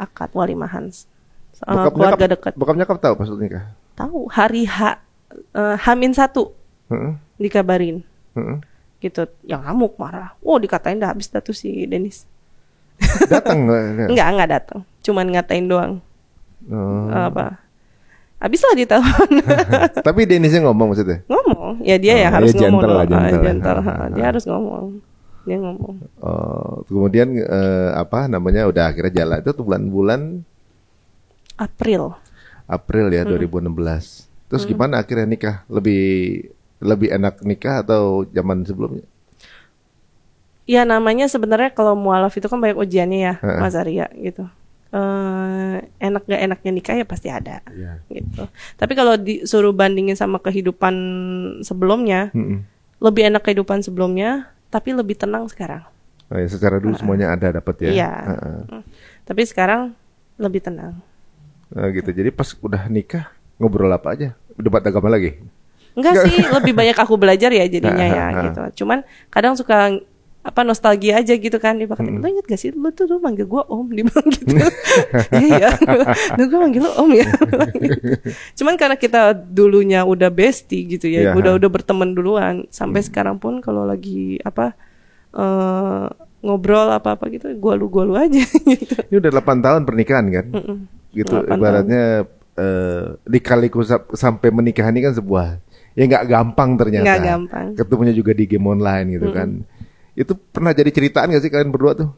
Akad walimahan. Keluarga dekat. Bokap nyokap tahu pas nikah? Tahu, hari H-1 dikabarin. Gitu, yang ngamuk marah. Dikatain dah habis dah tuh si Dennis. Datang nggak datang, cuman ngatain doang. Habis lah ditelepon. Tapi Dennisnya ngomong maksudnya? Ngomong, ya dia yang harus ngomong. Gentle. Dia harus ngomong. Dia ngomong. Kemudian udah akhirnya jalan itu tuh bulan-bulan April ya 2016. Terus gimana akhirnya nikah? Lebih enak nikah atau zaman sebelumnya? Ya namanya sebenarnya kalau mualaf itu kan banyak ujiannya ya, Mas Arya gitu. Enak gak enaknya nikah ya pasti ada, gitu. Tapi kalau disuruh bandingin sama kehidupan sebelumnya, lebih enak kehidupan sebelumnya, tapi lebih tenang sekarang. Secara dulu semuanya ada dapat ya. Iya. Tapi sekarang lebih tenang. Gitu. Jadi pas udah nikah ngobrol apa aja? Debat agama lagi? Enggak sih, lebih banyak aku belajar ya jadinya ya gitu. Cuman kadang suka nostalgia aja gitu kan. Dia bakal, lu inget gak sih lu tuh manggil gue om, dia bilang gitu. Iya, gue manggil lu om ya. Cuman karena kita dulunya udah bestie gitu ya, udah berteman duluan. Sampai sekarang pun kalau lagi ngobrol apa gitu, gua lu aja gitu. Ini udah 8 tahun pernikahan kan? Gitu ibaratnya dikaliku sampai menikah ini kan sebuah ya nggak gampang ternyata. Nggak gampang. Ketemunya juga di game online gitu kan. Itu pernah jadi ceritaan gak sih kalian berdua tuh?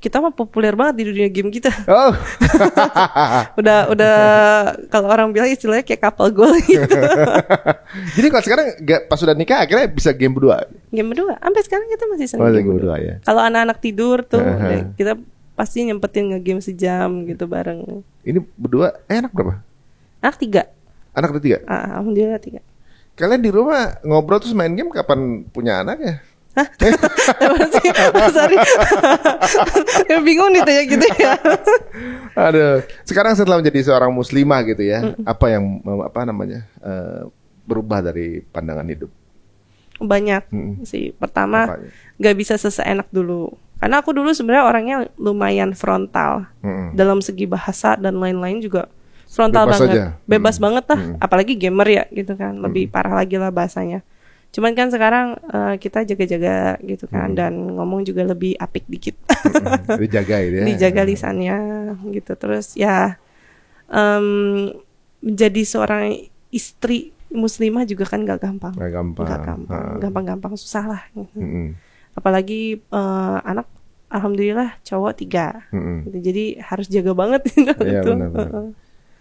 Kita mah populer banget di dunia game kita. Udah kalau orang bilang istilahnya kayak couple goal gitu. Jadi kalau sekarang pas sudah nikah akhirnya bisa game berdua. Game berdua. Sampai sekarang kita masih sering game berdua ya. Kalau anak-anak tidur tuh kita pasti nyempetin nge-game sejam gitu bareng. Ini berdua anak berapa? Anak 3. Anak ada 3? Alhamdulillah 3. Kalian di rumah ngobrol terus main game kapan punya anak ya? Hah? Sorry. Bingung nih tanya gitu ya. Aduh, sekarang setelah menjadi seorang muslimah gitu ya, apa yang berubah dari pandangan hidup? Banyak sih. Pertama, nggak bisa seseenak dulu. Karena aku dulu sebenarnya orangnya lumayan frontal dalam segi bahasa dan lain-lain juga frontal bebas banget, aja. Bebas banget lah. Apalagi gamer ya gitu kan, lebih parah lagi lah bahasanya. Cuman kan sekarang kita jaga-jaga gitu kan, dan ngomong juga lebih apik dikit. Dijaga ya. Dijaga lisannya gitu. Terus ya menjadi seorang istri muslimah juga kan gak gampang. Gampang-gampang susah lah. Apalagi anak alhamdulillah cowok 3. Gitu. Jadi harus jaga banget gitu. Iya, benar.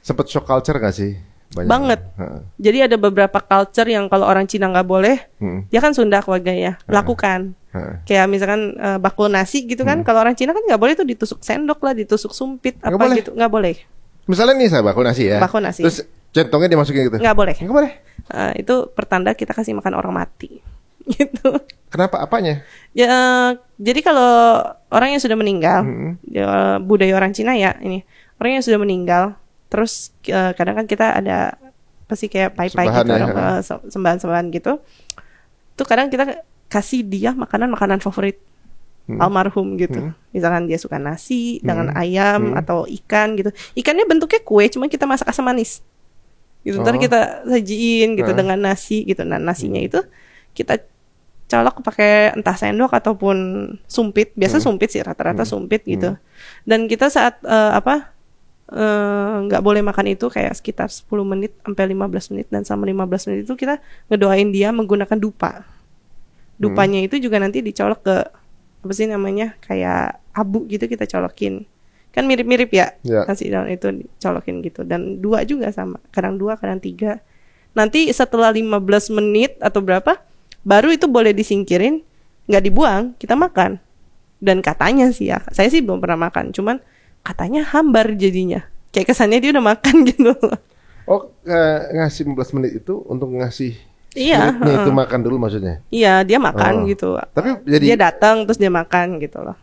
Sempet shock culture gak sih? Banyak banget. Jadi ada beberapa culture yang kalau orang Cina nggak boleh, dia kan Sunda keluarganya lakukan. Kayak misalkan bakul nasi gitu kan, kalau orang Cina kan nggak boleh tuh ditusuk sendok lah, ditusuk sumpit apa boleh. Gitu, nggak boleh. Misalnya nih saya bakul nasi ya. Bakul nasi. Terus centongnya dimasukin gitu. Nggak boleh. Nggak boleh. Itu pertanda kita kasih makan orang mati. gitu. Kenapa? Apanya? Ya, jadi kalau orang yang sudah meninggal, ya, budaya orang Cina ya ini, orang yang sudah meninggal, terus kadang kan kita ada pasti kayak pai-pai gitu, sembahan-sembahan gitu. Tuh kadang kita kasih dia makanan favorit almarhum gitu. Misalkan dia suka nasi dengan ayam atau ikan gitu. Ikannya bentuknya kue, cuma kita masak asam manis. Gitu. Ntar kita sajiin gitu dengan nasi gitu. Nah, nasinya itu kita colok pakai entah sendok ataupun sumpit. Biasa sumpit sih, rata-rata sumpit gitu. Dan kita saat nggak boleh makan itu kayak sekitar 10 menit sampai 15 menit, dan selama 15 menit itu kita ngedoain dia menggunakan dupa. Dupanya itu juga nanti dicolok ke apa sih namanya, kayak abu gitu, kita colokin. Kan mirip-mirip ya, nasi daun itu dicolokin gitu. Dan 2 juga sama, kadang 2 kadang 3. Nanti setelah 15 menit atau berapa baru itu boleh disingkirin, nggak dibuang, kita makan. Dan katanya sih ya, saya sih belum pernah makan, cuman katanya hambar jadinya. Kayak kesannya dia udah makan gitu. Oh, ngasih 15 menit itu untuk ngasih spiritnya itu makan dulu maksudnya? Iya, dia makan gitu. Tapi jadi dia datang terus dia makan gitu loh.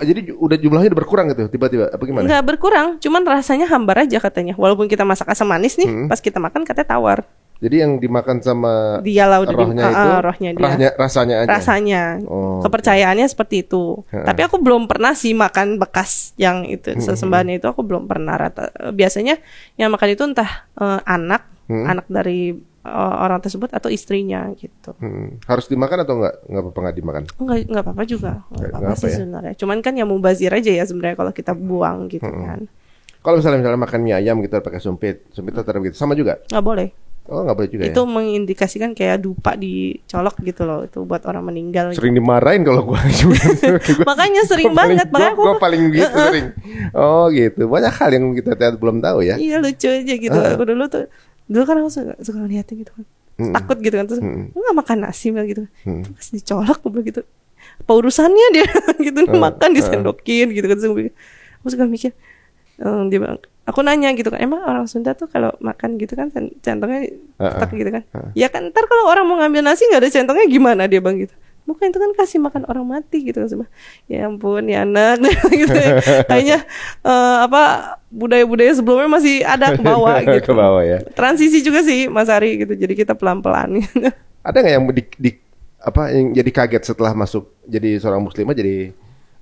Jadi udah jumlahnya udah berkurang gitu tiba-tiba apa gimana? Nggak berkurang, cuman rasanya hambar aja katanya. Walaupun kita masak asam manis nih, pas kita makan katanya tawar. Jadi yang dimakan sama dia rohnya itu, rohnya dia. Rasanya aja. Rasanya. Kepercayaannya seperti itu. Tapi aku belum pernah sih makan bekas yang itu sesembahannya itu, aku belum pernah biasanya yang makan itu entah anak dari orang tersebut atau istrinya gitu. Harus dimakan atau enggak? Enggak apa-apa enggak dimakan? Enggak apa-apa juga. Enggak apa-apa sih sebenarnya. Cuman kan yang mubazir aja ya sebenarnya kalau kita buang gitu kan. Kalau misalnya makan mie ayam gitu pakai sumpit taruh gitu sama juga? Enggak boleh. Oh, nggak boleh juga itu ya? mengindikasikan kayak dupa dicolok gitu loh, itu buat orang meninggal. Sering dimarahin kalau gue. Makanya sering banget, makanya gue paling gitu sering. Oh gitu, banyak hal yang kita belum tahu ya. Iya, lucu aja gitu. Aku dulu kan aku suka ngeliatin gitu kan, takut gitu kan, terus nggak makan nasi gitu, terus dicolok gitu. Apa urusannya dia gitu, makan disendokin gitu kan. Aku suka mikir, dia bilang, aku nanya gitu kan, emang orang Sunda tuh kalau makan gitu kan centongnya ketak gitu kan. Ya kan ntar kalau orang mau ngambil nasi nggak ada centongnya gimana, dia bang gitu. Bukan, itu kan kasih makan orang mati gitu kan. Ya ampun ya anak gitu. Kayaknya budaya-budaya sebelumnya masih ada ke bawah gitu. Ke bawah ya. Transisi juga sih Mas Ari gitu. Jadi kita pelan-pelan gitu. Ada nggak yang yang jadi kaget setelah masuk jadi seorang muslimah, jadi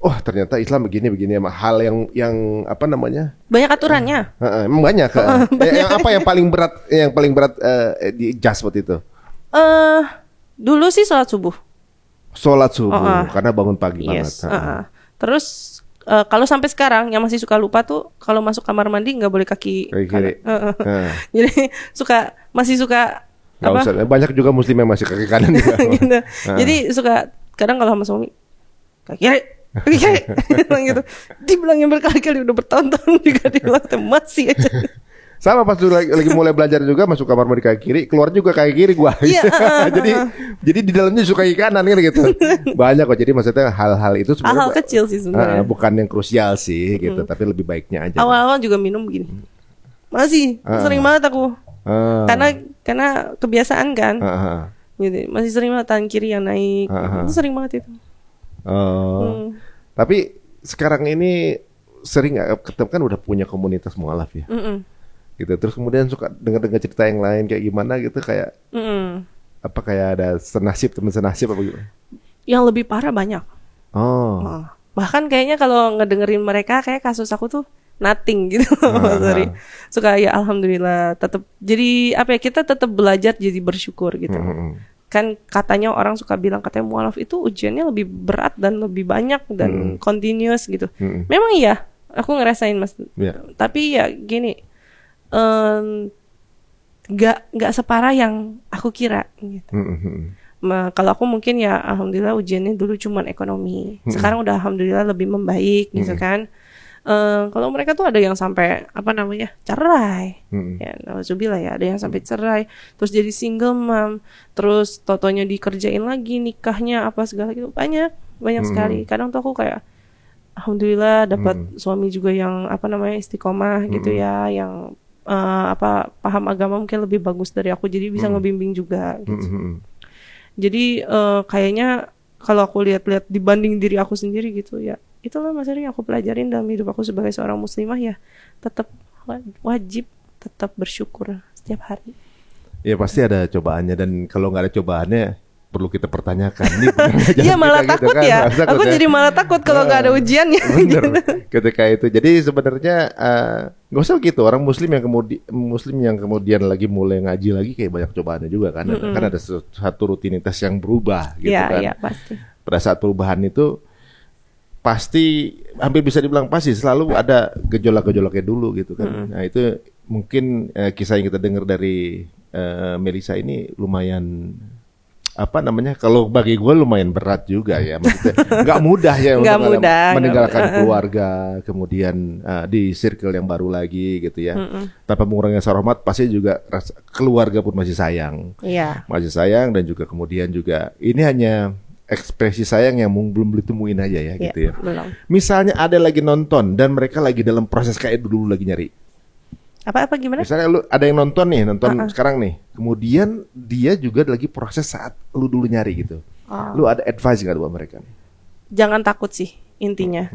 oh ternyata Islam begini hal yang apa namanya, banyak aturannya. Emang banyak. Yang apa yang paling berat di adjust waktu itu? Dulu sih sholat subuh karena bangun pagi banget. Terus kalau sampai sekarang yang masih suka lupa tuh, kalau masuk kamar mandi nggak boleh kaki kiri. Jadi masih suka banyak juga muslim yang masih kaki kanan juga. Gitu. Jadi suka kadang kalau sama suami kaki kiri gitu. Dibilangnya berkali-kali, udah bertahun-tahun juga dibilang, masih aja. Sama pas lagi mulai belajar juga, masuk kamar mandi kaki kiri, keluar juga kaki kiri gua. Jadi di dalamnya suka kaki kanan kan gitu. Banyak kok. Jadi maksudnya hal-hal itu sebenarnya hal kecil sih sebenarnya. Bukan yang krusial sih gitu, tapi lebih baiknya aja. Awal-awal juga minum begini. Masih sering banget aku. Karena kebiasaan kan. Gitu. Masih sering banget tangan kiri yang naik. Itu sering banget itu. Tapi sekarang ini sering nggak ketemu, kan udah punya komunitas mualaf ya, gitu. Terus kemudian suka dengar cerita yang lain kayak gimana gitu, kayak apa, kayak ada teman senasib apa gitu? Yang lebih parah banyak. Bahkan kayaknya kalau ngedengerin mereka kayak kasus aku tuh nothing gitu. Suka ya alhamdulillah, tetap jadi apa ya, kita tetap belajar jadi bersyukur gitu. Kan katanya orang suka bilang katanya mualaf itu ujiannya lebih berat dan lebih banyak dan continuous gitu. Memang iya, aku ngerasain Mas. Tapi ya gini, nggak separah yang aku kira gitu. Kalau aku mungkin ya alhamdulillah ujiannya dulu cuman ekonomi. Sekarang udah alhamdulillah lebih membaik gitu kan. Kalau mereka tuh ada yang sampai cerai, ya nauzubillah ya, ada yang sampai cerai, terus jadi single mom, terus totonya dikerjain lagi nikahnya apa segala gitu, banyak sekali. Kadang tuh aku kayak alhamdulillah dapat suami juga yang istiqomah gitu ya, yang paham agama mungkin lebih bagus dari aku, jadi bisa ngebimbing juga gitu. Jadi kayaknya kalau aku lihat-lihat dibanding diri aku sendiri gitu ya, itulah Mas Eri yang aku pelajarin dalam hidup aku sebagai seorang muslimah ya, tetap wajib tetap bersyukur setiap hari. Ya pasti ada cobaannya, dan kalau nggak ada cobaannya perlu kita pertanyakan. Ini Iya malah takut gitu, kan? Ya. Aku jadi malah takut kalau nggak ada ujiannya. Bener. Ketika itu, jadi sebenarnya nggak usah gitu. Orang Muslim yang kemudian lagi mulai ngaji lagi kayak banyak cobaannya juga kan. Kan ada satu rutinitas yang berubah gitu kan. Iya pasti. Pada saat perubahan itu pasti hampir bisa dibilang pasti selalu ada gejolak-gejolaknya dulu gitu kan. Nah itu mungkin kisah yang kita dengar dari Melisa ini lumayan kalau bagi gue lumayan berat juga ya, maksudnya nggak mudah ya untuk meninggalkan keluarga, kemudian di circle yang baru lagi gitu ya, tanpa mengurangi rasa hormat, pasti juga keluarga pun masih sayang, masih sayang, dan juga kemudian juga ini hanya ekspresi sayang yang belum ditemuin aja ya gitu ya. Belum. Misalnya ada lagi nonton dan mereka lagi dalam proses kayak dulu lagi nyari. Apa gimana? Misalnya lu ada yang nonton sekarang nih, kemudian dia juga lagi proses saat lu dulu nyari gitu. Lu ada advice nggak buat mereka nih? Jangan takut sih intinya.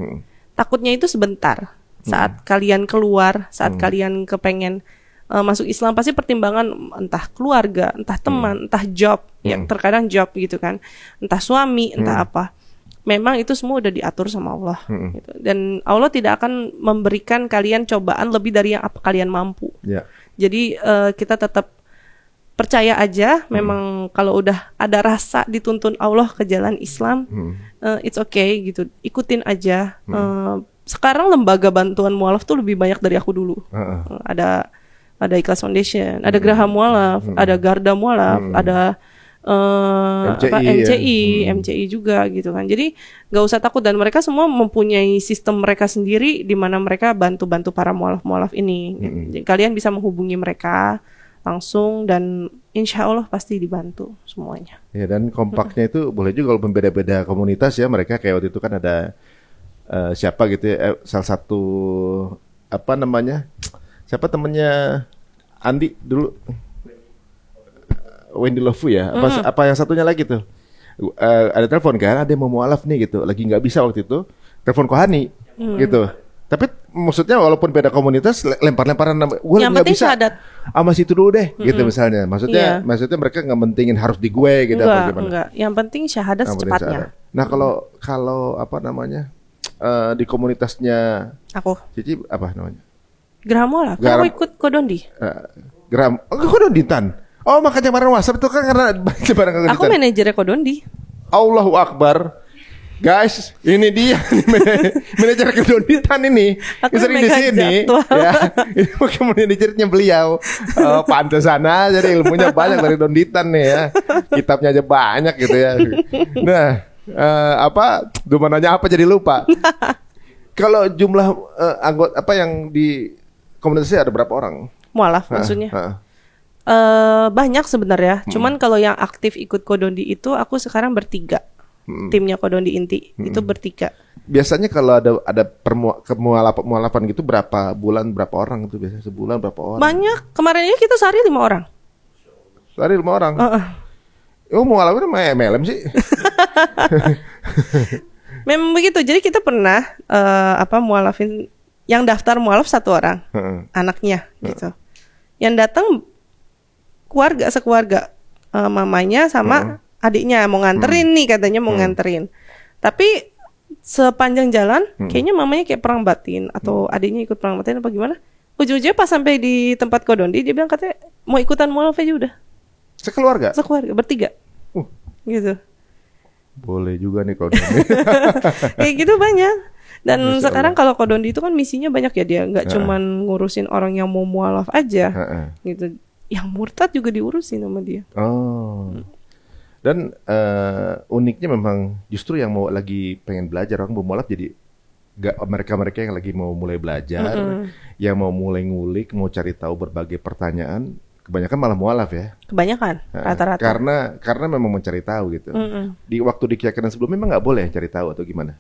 Takutnya itu sebentar. Saat kalian keluar, saat kalian kepengen masuk Islam, pasti pertimbangan entah keluarga, entah teman, entah job, ya terkadang job gitu kan, entah suami, entah apa. Memang itu semua udah diatur sama Allah gitu. Dan Allah tidak akan memberikan kalian cobaan lebih dari yang apa kalian mampu. Jadi kita tetap percaya aja. Memang kalau udah ada rasa dituntun Allah ke jalan Islam, it's okay gitu, ikutin aja. Sekarang lembaga bantuan mualaf tuh lebih banyak dari aku dulu. Ada Ikhlas Foundation, ada Geraha Mualaf, ada Garda Mualaf, ada MCI juga gitu kan. Jadi nggak usah takut, dan mereka semua mempunyai sistem mereka sendiri di mana mereka bantu para mualaf ini. Jadi kalian bisa menghubungi mereka langsung dan insya Allah pasti dibantu semuanya. Ya, dan kompaknya itu boleh juga kalau beda-beda komunitas ya. Mereka kayak waktu itu kan ada siapa gitu ya, salah satu siapa temennya Andi dulu, Wendy Lofu ya, apa yang satunya lagi tuh, ada telepon kan, ada yang mau mualaf nih gitu, lagi nggak bisa waktu itu, telepon Kohani gitu. Tapi maksudnya walaupun beda komunitas, lempar-lemparan, gue nggak bisa, sama situ dulu deh, gitu misalnya. Maksudnya mereka nggak mentingin harus di gue gitu, apa gimana? Enggak, yang penting syahadat secepatnya. Nah kalau di komunitasnya aku, Cici apa namanya? Geraha Mualaf. Aku ikut Kodondi. Kodonditan. Oh, makanya bareng WhatsApp itu kan karena bareng Kodonditan. Aku manajernya Kodondi. Allahu Akbar. Guys, ini dia manajer Kodonditan ini. Aku sering di sini ya. Ini mungkin manajernya beliau. Pantesan aja, jadi ilmunya banyak dari Donditan nih ya. Kitabnya aja banyak gitu ya. Nah, nanya apa jadi lupa. Kalau jumlah anggota yang di komunitasnya ada berapa orang? Mualaf maksudnya? Banyak sebenarnya. Cuman kalau yang aktif ikut Kodondi itu aku sekarang bertiga. Timnya Kodondi inti itu bertiga. Biasanya kalau ada mualafan gitu berapa bulan berapa orang itu biasanya, sebulan berapa orang? Banyak. Kemarin aja kita sehari 5 orang. Sehari 5 orang. Mualafan sama MLM sih. Memang begitu. Jadi kita pernah mualafin, yang daftar mualaf 1 orang, anaknya gitu. Yang datang sekeluarga, mamanya sama adiknya mau nganterin nih, katanya mau nganterin. Tapi sepanjang jalan kayaknya mamanya kayak perang batin atau adiknya ikut perang batin apa gimana. Ujung-ujungnya pas sampai di tempat Kodondi dia bilang katanya mau ikutan mualaf aja udah. Sekeluarga bertiga. Gitu. Boleh juga nih Kodondi. Kayak gitu banyak. Dan sekarang kalau Kodondi itu kan misinya banyak ya, dia nggak cuman ngurusin orang yang mau mualaf aja, gitu. Yang murtad juga diurusin sama dia. Dan uniknya memang justru yang mau lagi pengen belajar orang mau mualaf, jadi mereka yang lagi mau mulai belajar, yang mau mulai ngulik, mau cari tahu berbagai pertanyaan, kebanyakan malah mualaf ya. Kebanyakan rata-rata. Karena memang mencari tahu gitu. Di waktu di keyakinan sebelumnya memang nggak boleh cari tahu atau gimana?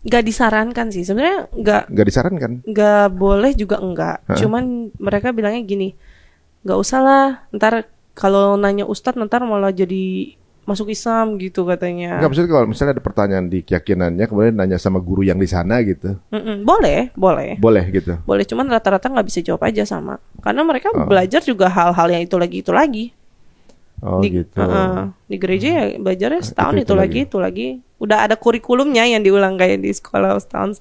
Gak disarankan sih sebenarnya, nggak disarankan, nggak boleh juga enggak. Cuman mereka bilangnya gini, nggak usah lah, ntar kalau nanya ustadz ntar malah jadi masuk Islam gitu katanya. Enggak, maksudnya kalau misalnya ada pertanyaan di keyakinannya kemudian nanya sama guru yang di sana gitu. Boleh. Boleh gitu. Boleh, cuman rata-rata nggak bisa jawab aja sama. Karena mereka belajar juga hal-hal yang itu lagi. Oh gitu. Di gereja ya belajarnya setahun Itu itu lagi. Udah ada kurikulumnya yang diulang kayak di sekolah setahun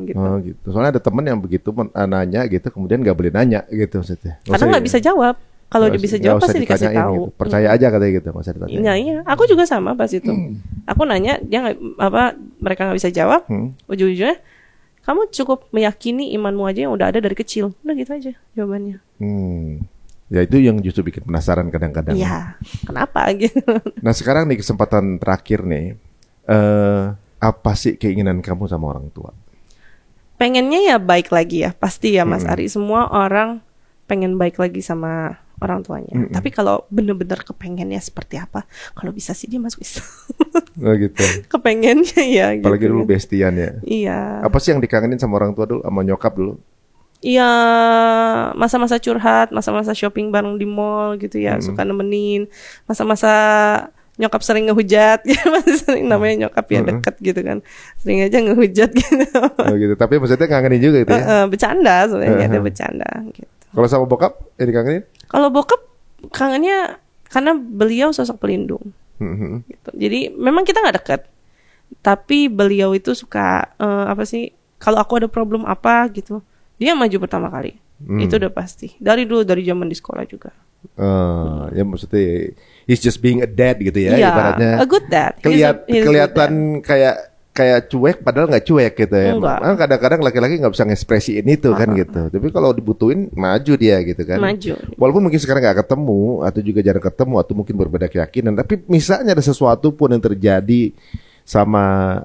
gitu. Oh gitu. Soalnya ada temen yang begitu nanya gitu, kemudian nggak boleh nanya gitu maksudnya. Karena nggak bisa jawab. Kalau dia bisa jawab pasti dikasih tahu. Gitu. Percaya aja katanya gitu, nggak usah ditanya. Iya. Aku juga sama pas itu. Aku nanya, dia mereka nggak bisa jawab. Ujung-ujungnya, kamu cukup meyakini imanmu aja yang udah ada dari kecil. Udah gitu aja jawabannya. Ya itu yang justru bikin penasaran kadang-kadang. Iya. Kenapa gitu? Nah sekarang nih kesempatan terakhir nih, apa sih keinginan kamu sama orang tua? Pengennya ya baik lagi ya, pasti ya Mas Ari. Semua orang pengen baik lagi sama orang tuanya. Tapi kalau bener-bener kepengennya seperti apa, kalau bisa sih dia masuk Islam. Oh gitu. Kepengennya ya. Apalagi gitu. dulu bestian ya. Iya. Apa sih yang dikangenin sama orang tua dulu, sama nyokap dulu? Iya, masa-masa curhat, masa-masa shopping bareng di mall gitu ya, suka nemenin. Masa-masa nyokap sering ngehujat, ya masih sering namanya nyokap ya deket gitu kan, sering aja ngehujat gitu. Oh gitu. Tapi maksudnya kangenin juga gitu ya? Bercanda sebenarnya, ada bercanda gitu. Kalau sama bokap, yang dikangenin? Kalau bokap kangennya karena beliau sosok pelindung. Gitu. Jadi memang kita nggak dekat, tapi beliau itu suka kalau aku ada problem apa gitu, dia maju pertama kali. Itu udah pasti. Dari dulu, dari zaman di sekolah juga. Ya maksudnya he's just being a dad gitu ya, yeah, ibaratnya. A good dad. Kelihatan kayak cuek padahal nggak cuek gitu ya. Kadang-kadang laki-laki nggak bisa ngekspresiin itu kan gitu. Tapi kalau dibutuhin maju dia gitu kan. Maju. Walaupun mungkin sekarang nggak ketemu atau juga jarang ketemu atau mungkin berbeda keyakinan. Tapi misalnya ada sesuatu pun yang terjadi sama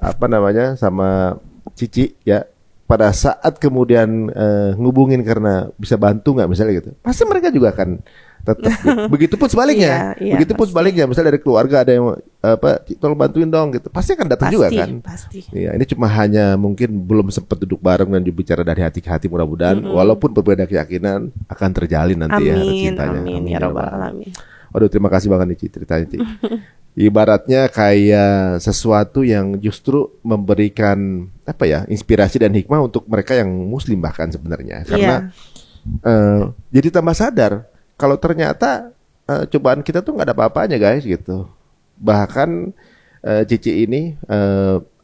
sama Cici ya. Pada saat kemudian ngubungin karena bisa bantu nggak misalnya gitu, pasti mereka juga akan tetap. Begitupun sebaliknya, begitupun sebaliknya. Misalnya dari keluarga ada yang tolong bantuin dong gitu, pasti akan datang juga kan. Pasti. Iya, ini cuma hanya mungkin belum sempat duduk bareng dan bicara dari hati ke hati. Mudah-mudahan walaupun berbeda keyakinan akan terjalin nanti ya cintanya. Amin ya rabbal alamin. Waduh, terima kasih banget nih Ci, ceritanya Ci. Ibaratnya kayak sesuatu yang justru memberikan inspirasi dan hikmah untuk mereka yang muslim bahkan sebenarnya, karena jadi tambah sadar kalau ternyata cobaan kita tuh nggak ada apa-apanya guys gitu. Bahkan Cici ini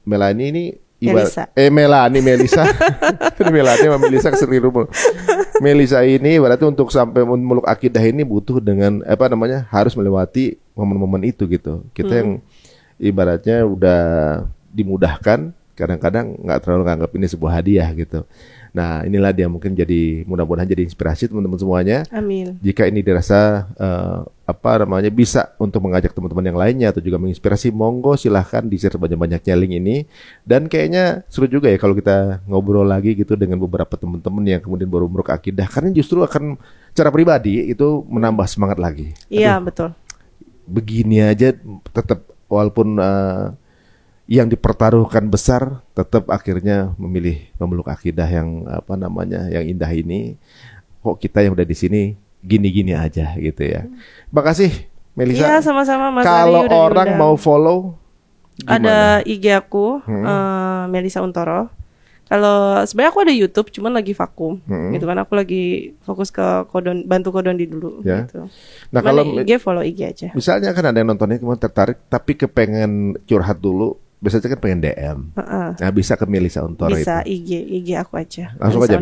Melanie ini Melisa Melisa keseliru. Melisa ini berarti untuk sampai meluk akidah ini butuh dengan harus melewati momen-momen itu gitu. Kita yang ibaratnya udah dimudahkan, kadang-kadang nggak terlalu nganggap ini sebuah hadiah gitu. Nah inilah dia mungkin mudah-mudahan jadi inspirasi teman-teman semuanya. Amin. Jika ini dirasa bisa untuk mengajak teman-teman yang lainnya atau juga menginspirasi, monggo silahkan di-share banyak-banyaknya link ini. Dan kayaknya seru juga ya kalau kita ngobrol lagi gitu dengan beberapa teman-teman yang kemudian baru meluk akidah, karena justru akan secara pribadi itu menambah semangat lagi. Iya betul. Begini aja tetap walaupun yang dipertaruhkan besar, tetap akhirnya memilih memeluk akidah yang yang indah ini. Kok kita yang udah di sini gini-gini aja gitu ya. Makasih Melisa. Iya sama-sama Mas Ari. Kalau orang mau follow ada gimana? IG aku Melisa Untoro. Kalau sebenarnya aku ada YouTube, cuman lagi vakum, gitu kan. Aku lagi fokus ke bantu Kodondi dulu, ya. gitu. Nah kalau IG follow IG aja. Misalnya kan ada yang nontonnya kemudian tertarik, tapi kepengen curhat dulu, biasanya kan pengen DM. Nah bisa ke Melisa Untoro bisa itu. IG aku aja. Langsung aja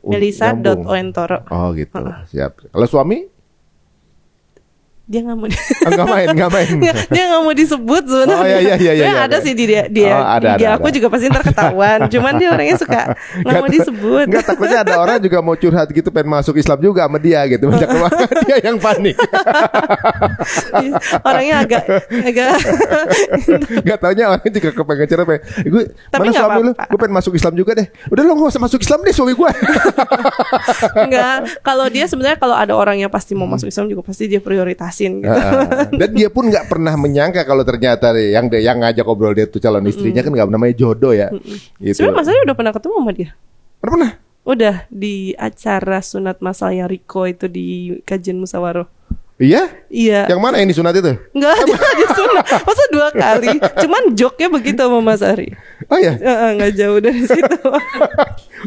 Melisa.Untoro. Oh gitu, siap. Kalau suami? Dia nggak mau nggak main. Dia nggak mau disebut sebenarnya. Oh iya. Ada sih dia IG aku juga pasti ntar ketahuan. Cuman dia orangnya suka nggak mau disebut. Nggak, takutnya ada orang juga mau curhat gitu, pengen masuk Islam juga sama dia gitu. Banyak keluarga dia yang panik. Orangnya agak nggak taunya orang juga kepengen curhat. Gue mana suami lu? Gue pengen masuk Islam juga deh. Udah lo nggak usah masuk Islam deh suami gue. Enggak. Kalau dia sebenarnya kalau ada orang yang pasti mau masuk Islam juga pasti dia prioritas. Gitu. Dan dia pun nggak pernah menyangka kalau ternyata yang ngajak ngobrol dia tuh calon istrinya kan nggak namanya jodoh ya. Gitu. Sebenarnya Mas Ari udah pernah ketemu sama dia? Pernah? Udah di acara sunat masalnya Riko itu di kajian musyawarah. Iya? Iya. Yang mana yang disunat itu? Enggak ada disunat. Masa 2 kali? Cuman joknya begitu sama Mas Ari. Oh ya? Nggak jauh dari situ.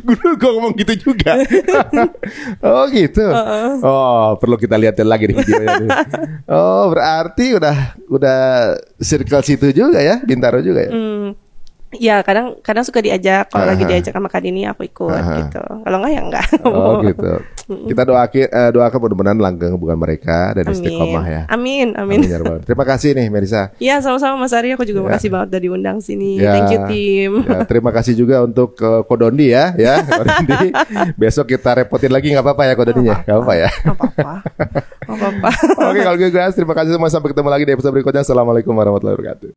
Gue ngomong gitu juga. Oh gitu. Oh, perlu kita lihat lagi di videonya. Oh, berarti udah circle situ juga ya, Bintaro juga ya. Ya kadang suka diajak. Kalau lagi diajak sama Kak Dini aku ikut gitu. Kalau enggak ya enggak. Oh gitu. Kita doakan mudah-mudahan langgeng hubungan mereka dan istiqomah ya. Amin. Ya Rabbal. Terima kasih nih Melisa. Iya sama-sama Mas Ari. Aku juga makasih banget udah diundang sini. Ya. Thank you tim. Ya, terima kasih juga untuk Kodondi ya. Kodondi. Besok kita repotin lagi nggak apa-apa ya Kodondinya. Nggak apa-apa ya. Nggak apa-apa. Oke kalau gitu guys, terima kasih semua, sampai ketemu lagi di episode berikutnya. Assalamualaikum warahmatullahi wabarakatuh.